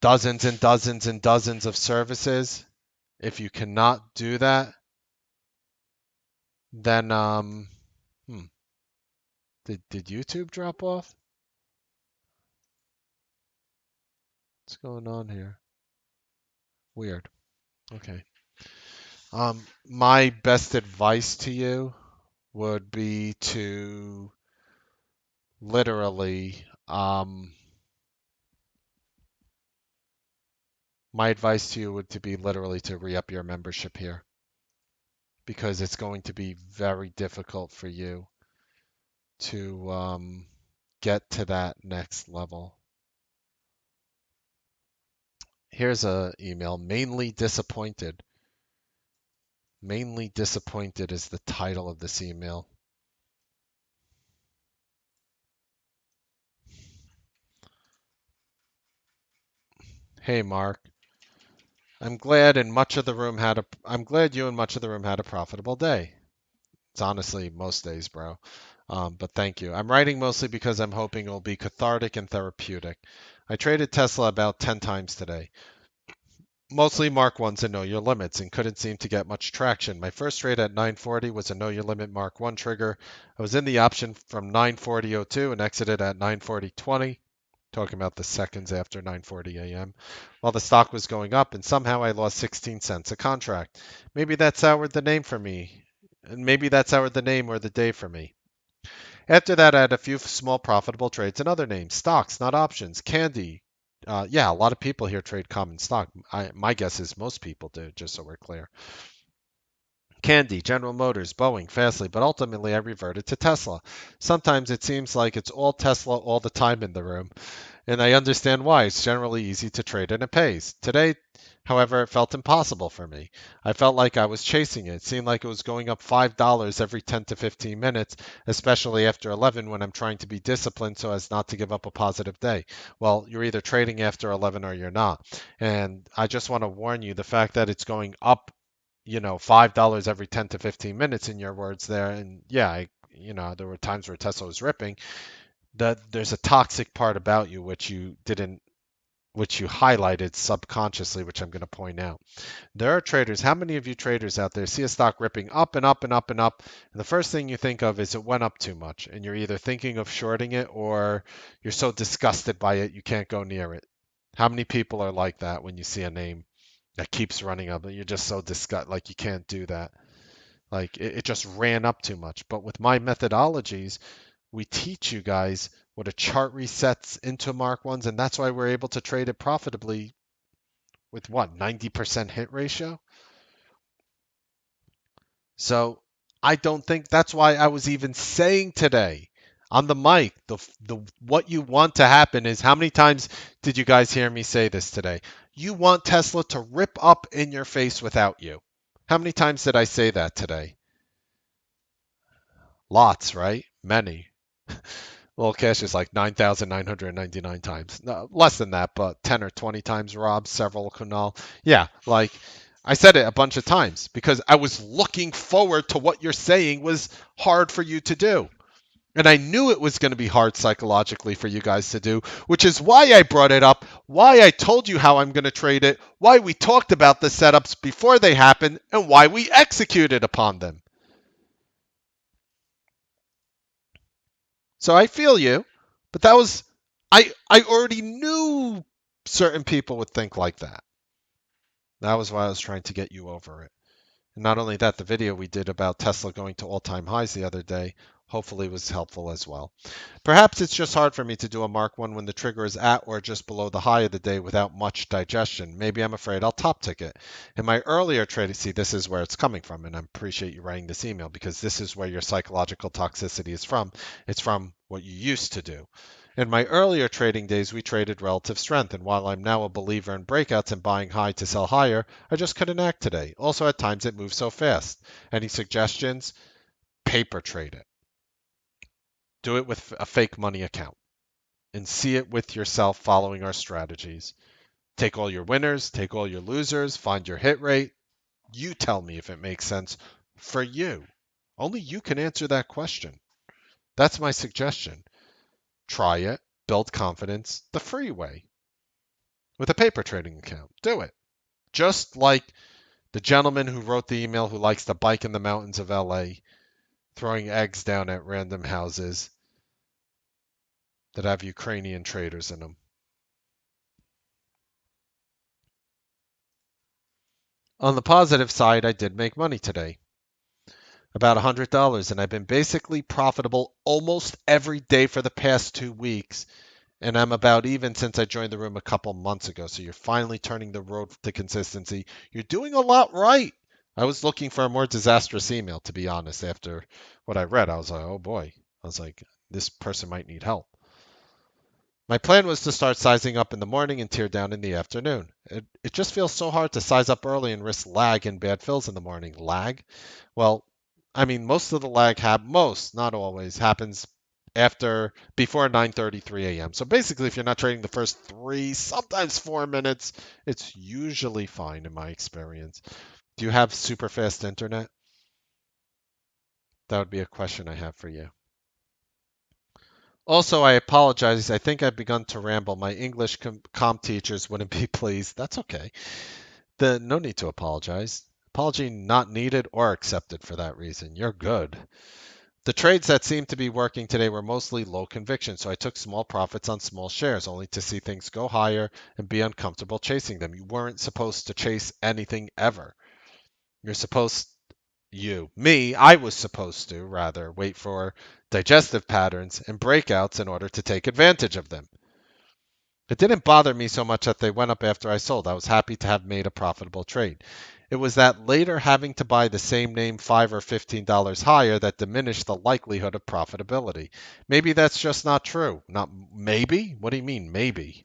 dozens and dozens and dozens of services, if you cannot do that, then hmm, did YouTube drop off? What's going on here? Weird. Okay. My best advice to you would be to literally, my advice to you would to be literally to re-up your membership here because it's going to be very difficult for you to get to that next level. Here's a email. Mainly disappointed. Mainly disappointed is the title of this email. Hey Mark, I'm glad you and much of the room had a profitable day. It's honestly most days, bro. But thank you. I'm writing mostly because I'm hoping it will be cathartic and therapeutic. I traded Tesla about 10 times today. Mostly Mark 1s and know your limits and couldn't seem to get much traction. My first trade at 940 was a know your limit Mark 1 trigger. I was in the option from 940.02 and exited at 940.20. Talking about the seconds after 9:40 a.m. while the stock was going up, and somehow I lost 16 cents a contract. Maybe that soured the name for me, and maybe that soured the name or the day for me. After that, I had a few small profitable trades in other names, stocks, not options, candy. Yeah, a lot of people here trade common stock. My guess is most people do, just so we're clear. Candy, General Motors, Boeing, Fastly, but ultimately I reverted to Tesla. Sometimes it seems like it's all Tesla all the time in the room, and I understand why. It's generally easy to trade and it pays. Today, however, it felt impossible for me. I felt like I was chasing it. It seemed like it was going up $5 every 10 to 15 minutes, especially after 11 when I'm trying to be disciplined so as not to give up a positive day. Well, you're either trading after 11 or you're not. And I just want to warn you the fact that it's going up, $5 every 10 to 15 minutes in your words there. And yeah, there were times where Tesla was ripping that there's a toxic part about you which you highlighted subconsciously, which I'm going to point out. There are traders. How many of you traders out there see a stock ripping up and up and up and up, and the first thing you think of is it went up too much, and you're either thinking of shorting it or you're so disgusted by it you can't go near it? How many people are like that when you see a name that keeps running up and you're just so disgusted, like you can't do that? Like it just ran up too much. But with my methodologies, we teach you guys what a chart resets into Mark ones, and that's why we're able to trade it profitably with what, 90% hit ratio. So I don't think that's why I was even saying today on the mic, the what you want to happen is, how many times did you guys hear me say this today? You want Tesla to rip up in your face without you. How many times did I say that today? Lots, right? Many. Little Cash is like 9,999 times. No, less than that, but 10 or 20 times Rob, several Kunal. Yeah, like I said it a bunch of times because I was looking forward to what you're saying was hard for you to do. And I knew it was going to be hard psychologically for you guys to do, which is why I brought it up, why I told you how I'm going to trade it, why we talked about the setups before they happened, and why we executed upon them. So I feel you, but I already knew certain people would think like that. That was why I was trying to get you over it. And not only that, the video we did about Tesla going to all-time highs the other day hopefully was helpful as well. Perhaps it's just hard for me to do a Mark 1 when the trigger is at or just below the high of the day without much digestion. Maybe I'm afraid I'll top ticket. In my earlier trade, see, this is where it's coming from, and I appreciate you writing this email because this is where your psychological toxicity is from. It's from what you used to do. In my earlier trading days, we traded relative strength, and while I'm now a believer in breakouts and buying high to sell higher, I just couldn't act today. Also, at times it moves so fast. Any suggestions? Paper trade it. Do it with a fake money account and see it with yourself following our strategies. Take all your winners, take all your losers, find your hit rate. You tell me if it makes sense for you. Only you can answer that question. That's my suggestion. Try it, build confidence the free way with a paper trading account. Do it. Just like the gentleman who wrote the email who likes to bike in the mountains of LA, throwing eggs down at random houses that have Ukrainian traders in them. On the positive side, I did make money today, about $100, and I've been basically profitable almost every day for the past 2 weeks. And I'm about even since I joined the room a couple months ago. So you're finally turning the road to consistency. You're doing a lot right. I was looking for a more disastrous email, to be honest. After what I read, I was like, oh boy. I was like, this person might need help. My plan was to start sizing up in the morning and tear down in the afternoon. It just feels so hard to size up early and risk lag and bad fills in the morning. Lag? Well, I mean, most of the lag most, not always, happens before 9:33 a.m. So basically, if you're not trading the first 3, sometimes 4 minutes, it's usually fine in my experience. Do you have super fast internet? That would be a question I have for you. Also, I apologize. I think I've begun to ramble. My English comp teachers wouldn't be pleased. That's okay. No need to apologize. Apology not needed or accepted for that reason. You're good. The trades that seemed to be working today were mostly low conviction, so I took small profits on small shares, only to see things go higher and be uncomfortable chasing them. You weren't supposed to chase anything ever. You're supposed I was supposed to rather wait for digestive patterns and breakouts in order to take advantage of them. It didn't bother me so much that they went up after I sold. I was happy to have made a profitable trade. It was that later having to buy the same name $5 or $15 higher that diminished the likelihood of profitability. Maybe that's just not true. Not maybe? What do you mean, maybe?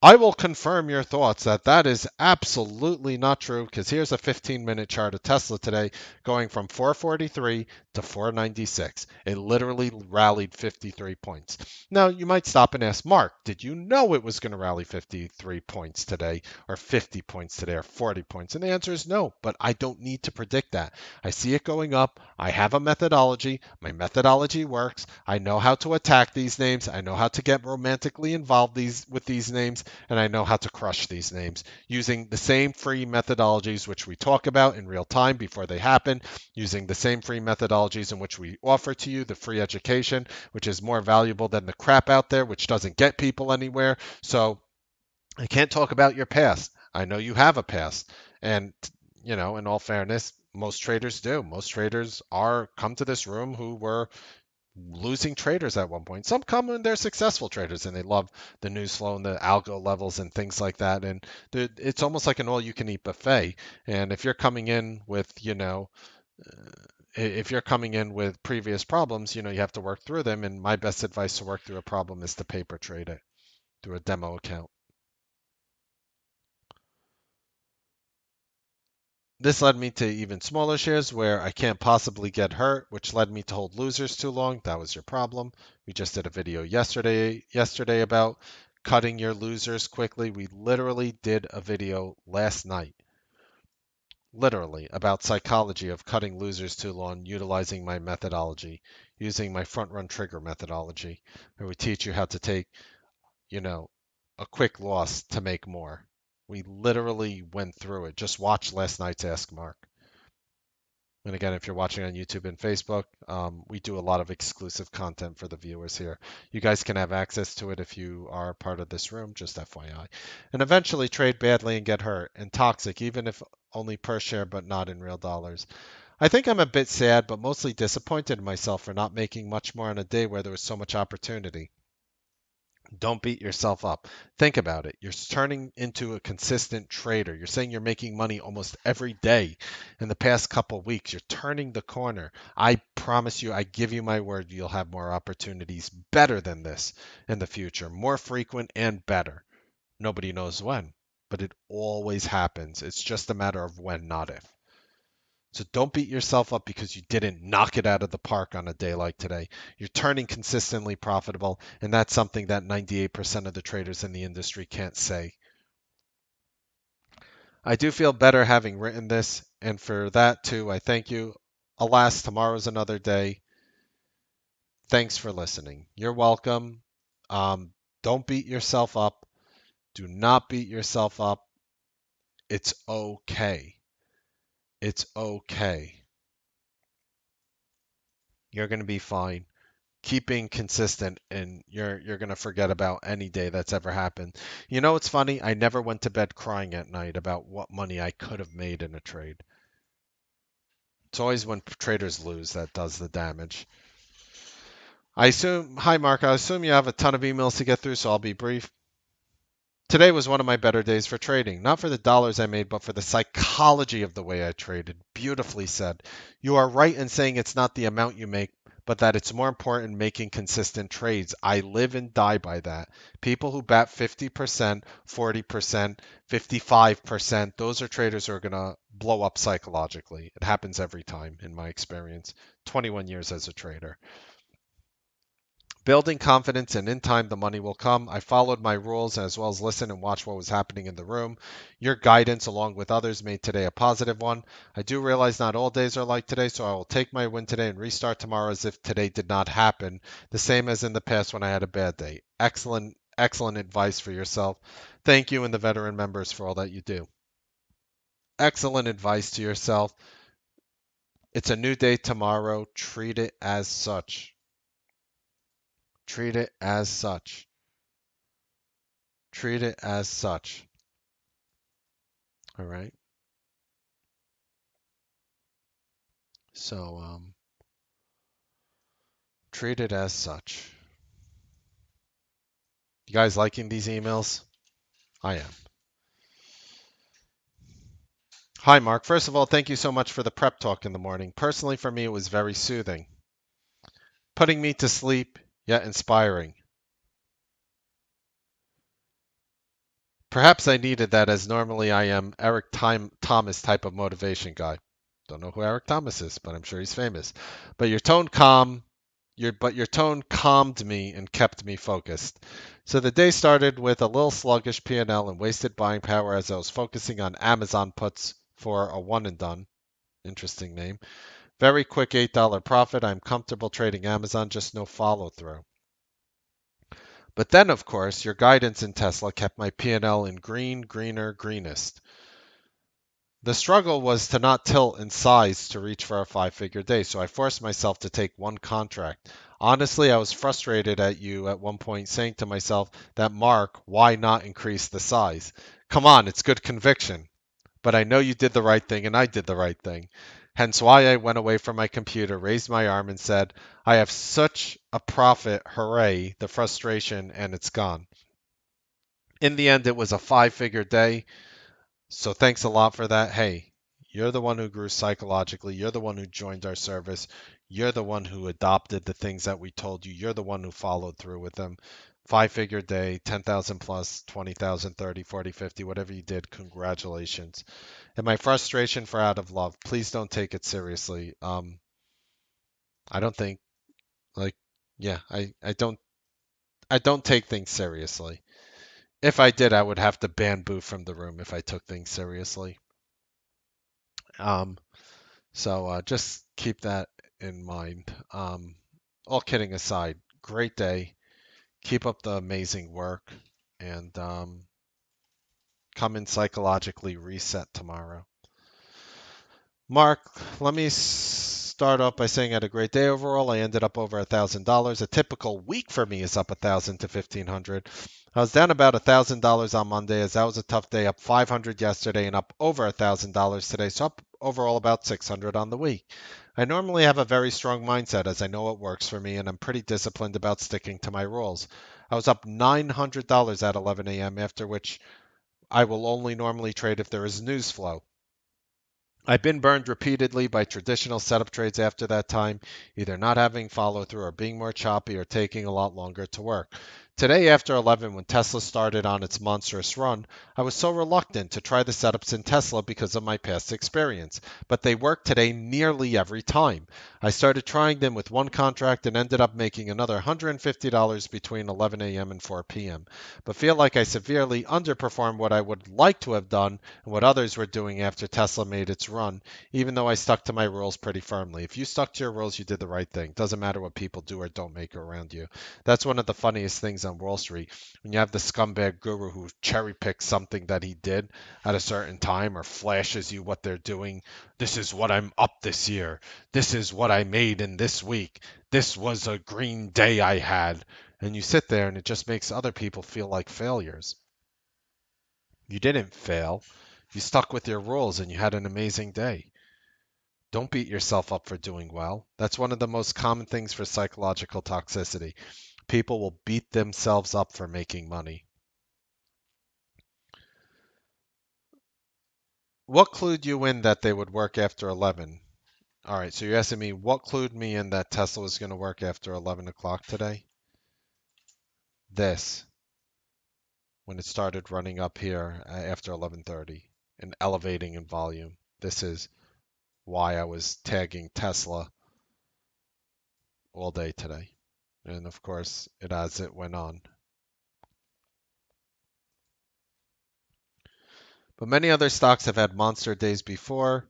I will confirm your thoughts that is absolutely not true because here's a 15-minute chart of Tesla today going from 443 to 496. It literally rallied 53 points. Now, you might stop and ask, Mark, did you know it was going to rally 53 points today or 50 points today or 40 points? And the answer is no, but I don't need to predict that. I see it going up. I have a methodology. My methodology works. I know how to attack these names. I know how to get romantically involved with these names, and I know how to crush these names using the same free methodologies which we talk about in real time before they happen, using the same free methodologies in which we offer to you, the free education, which is more valuable than the crap out there, which doesn't get people anywhere. So I can't talk about your past. I know you have a past. And, in all fairness, most traders do. Most traders come to this room who were losing traders at one point. Some come and they're successful traders and they love the news flow and the algo levels and things like that. And it's almost like an all you can eat buffet. And if you're coming in with, if you're coming in with previous problems, you have to work through them. And my best advice to work through a problem is to paper trade it through a demo account. This led me to even smaller shares where I can't possibly get hurt, which led me to hold losers too long. That was your problem. We just did a video yesterday about cutting your losers quickly. We literally did a video last night, literally about psychology of cutting losers too long, utilizing my methodology, using my front run trigger methodology, where we teach you how to take, you know, a quick loss to make more. We literally went through it. Just watch last night's Ask Mark. And again, if you're watching on YouTube and Facebook, we do a lot of exclusive content for the viewers here. You guys can have access to it if you are part of this room, just FYI. And eventually trade badly and get hurt, and toxic, even if only per share but not in real dollars. I think I'm a bit sad, but mostly disappointed in myself for not making much more on a day where there was so much opportunity. Don't beat yourself up. Think about it. You're turning into a consistent trader. You're saying you're making money almost every day in the past couple weeks. You're turning the corner. I promise you, I give you my word, you'll have more opportunities better than this in the future, more frequent and better. Nobody knows when, but it always happens. It's just a matter of when, not if. So don't beat yourself up because you didn't knock it out of the park on a day like today. You're turning consistently profitable, and that's something that 98% of the traders in the industry can't say. I do feel better having written this, and for that too, I thank you. Alas, tomorrow's another day. Thanks for listening. You're welcome. Don't beat yourself up. Do not beat yourself up. It's okay. It's okay. You're going to be fine. Keep being consistent, and you're going to forget about any day that's ever happened. You know, it's funny. I never went to bed crying at night about what money I could have made in a trade. It's always when traders lose that does the damage. Hi Mark, I assume you have a ton of emails to get through, so I'll be brief. Today was one of my better days for trading. Not for the dollars I made, but for the psychology of the way I traded. Beautifully said. You are right in saying it's not the amount you make, but that it's more important making consistent trades. I live and die by that. People who bat 50%, 40%, 55%, those are traders who are going to blow up psychologically. It happens every time in my experience. 21 years as a trader. Building confidence, and in time the money will come. I followed my rules as well as listened and watched what was happening in the room. Your guidance, along with others, made today a positive one. I do realize not all days are like today, so I will take my win today and restart tomorrow as if today did not happen, the same as in the past when I had a bad day. Excellent, excellent advice for yourself. Thank you and the veteran members for all that you do. Excellent advice to yourself. It's a new day tomorrow. Treat it as such. Treat it as such. Treat it as such. All right. So, treat it as such. You guys liking these emails? I am. Hi, Mark. First of all, thank you so much for the prep talk in the morning. Personally, for me, it was very soothing, putting me to sleep, yet inspiring. Perhaps I needed that, as normally I am Thomas type of motivation guy. Don't know who Eric Thomas is, but I'm sure he's famous. But your tone calmed me and kept me focused. So the day started with a little sluggish P&L and L and wasted buying power as I was focusing on Amazon puts for a one and done. Interesting name. Very quick $8 profit. I'm comfortable trading Amazon, just no follow through. But then, of course, your guidance in Tesla kept my P&L in green, greener, greenest. The struggle was to not tilt in size to reach for a five-figure day, so I forced myself to take one contract. Honestly, I was frustrated at you at one point, saying to myself that, Mark, why not increase the size? Come on, it's good conviction. But I know you did the right thing, and I did the right thing. Hence why I went away from my computer, raised my arm, and said, I have such a profit, hooray, the frustration, and it's gone. In the end, it was a five-figure day. So thanks a lot for that. Hey, you're the one who grew psychologically. You're the one who joined our service. You're the one who adopted the things that we told you. You're the one who followed through with them. Five-figure day, 10,000 plus, 20,000, 30, 40, 50, whatever you did, congratulations. And my frustration for out of love, please don't take it seriously. I don't think like yeah, I don't take things seriously. If I did, I would have to ban Boo from the room if I took things seriously. Um, So just keep that in mind. All kidding aside, great day. Keep up the amazing work and come in psychologically reset tomorrow. Mark, let me start off by saying I had a great day overall. I ended up over $1,000. A typical week for me is up 1,000 to 1,500. I was down about $1,000 on Monday, as that was a tough day. Up 500 yesterday and up over $1,000 today, so up overall about 600 on the week. I normally have a very strong mindset, as I know what works for me, and I'm pretty disciplined about sticking to my rules. I was up $900 at 11 a.m., after which I will only normally trade if there is news flow. I've been burned repeatedly by traditional setup trades after that time, either not having follow through or being more choppy or taking a lot longer to work. Today, after 11, when Tesla started on its monstrous run, I was so reluctant to try the setups in Tesla because of my past experience, but they worked today nearly every time. I started trying them with one contract and ended up making another $150 between 11 a.m. and 4 p.m., but feel like I severely underperformed what I would like to have done and what others were doing after Tesla made its run, even though I stuck to my rules pretty firmly. If you stuck to your rules, you did the right thing. Doesn't matter what people do or don't make around you. That's one of the funniest things on Wall Street. When you have the scumbag guru who cherry picks something that he did at a certain time or flashes you what they're doing. This is what I'm up this year. This is what I made in this week. This was a green day I had. And you sit there and it just makes other people feel like failures. You didn't fail. You stuck with your rules and you had an amazing day. Don't beat yourself up for doing well. That's one of the most common things for psychological toxicity. People will beat themselves up for making money. What clued you in that they would work after 11? All right, so you're asking me what clued me in that Tesla was going to work after 11 o'clock today? This, when it started running up here after 11:30 and elevating in volume. This is why I was tagging Tesla all day today. And of course, as it went on. But many other stocks have had monster days before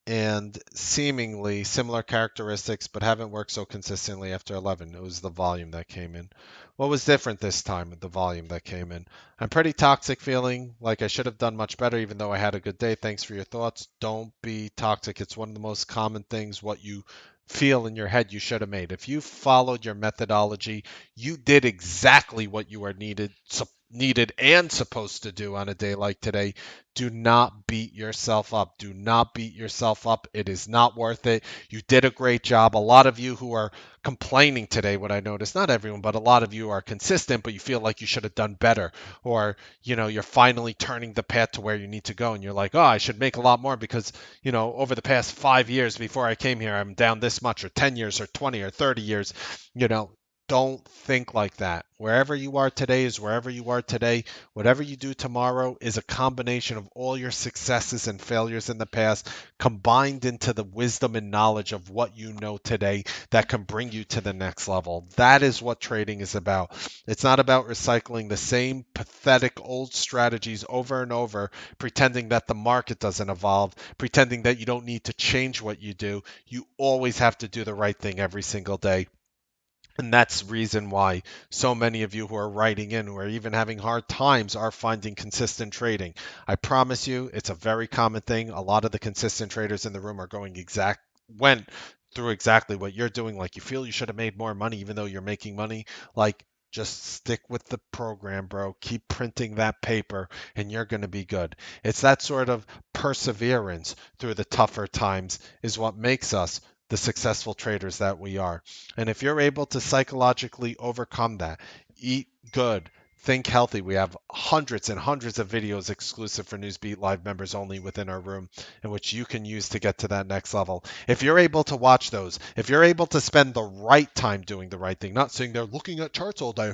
and seemingly similar characteristics, but haven't worked so consistently after 11. It was the volume that came in. What was different this time with the volume that came in? I'm pretty toxic, feeling like I should have done much better, even though I had a good day. Thanks for your thoughts. Don't be toxic. It's one of the most common things, what you feel in your head you should have made. If you followed your methodology, you did exactly what you are needed and supposed to do on a day like today. Do not beat yourself up. Do not beat yourself up. It is not worth it. You did a great job. A lot of you who are complaining today, what I noticed, not everyone, but a lot of you are consistent, but you feel like you should have done better. Or, you're finally turning the path to where you need to go. And you're like, oh, I should make a lot more because, over the past 5 years before I came here, I'm down this much, or 10 years, or 20, or 30 years. You know, don't think like that. Wherever you are today is wherever you are today. Whatever you do tomorrow is a combination of all your successes and failures in the past combined into the wisdom and knowledge of what you know today that can bring you to the next level. That is what trading is about. It's not about recycling the same pathetic old strategies over and over, pretending that the market doesn't evolve, pretending that you don't need to change what you do. You always have to do the right thing every single day. And that's the reason why so many of you who are writing in, who are even having hard times, are finding consistent trading. I promise you, it's a very common thing. A lot of the consistent traders in the room are went through exactly what you're doing. Like, you feel you should have made more money, even though you're making money. Like, just stick with the program, bro. Keep printing that paper, and you're going to be good. It's that sort of perseverance through the tougher times is what makes us the successful traders that we are. And if you're able to psychologically overcome that, eat good, think healthy. We have hundreds and hundreds of videos exclusive for Newsbeat Live members only within our room, in which you can use to get to that next level. If you're able to watch those, if you're able to spend the right time doing the right thing, not sitting there looking at charts all day,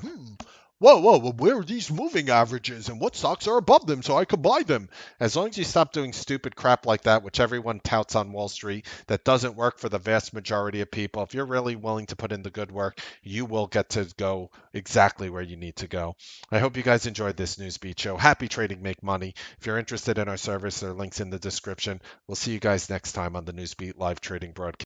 whoa, well, where are these moving averages and what stocks are above them so I could buy them? As long as you stop doing stupid crap like that, which everyone touts on Wall Street, that doesn't work for the vast majority of people, if you're really willing to put in the good work, you will get to go exactly where you need to go. I hope you guys enjoyed this Newsbeat show. Happy trading, make money. If you're interested in our service, there are links in the description. We'll see you guys next time on the Newsbeat live trading broadcast.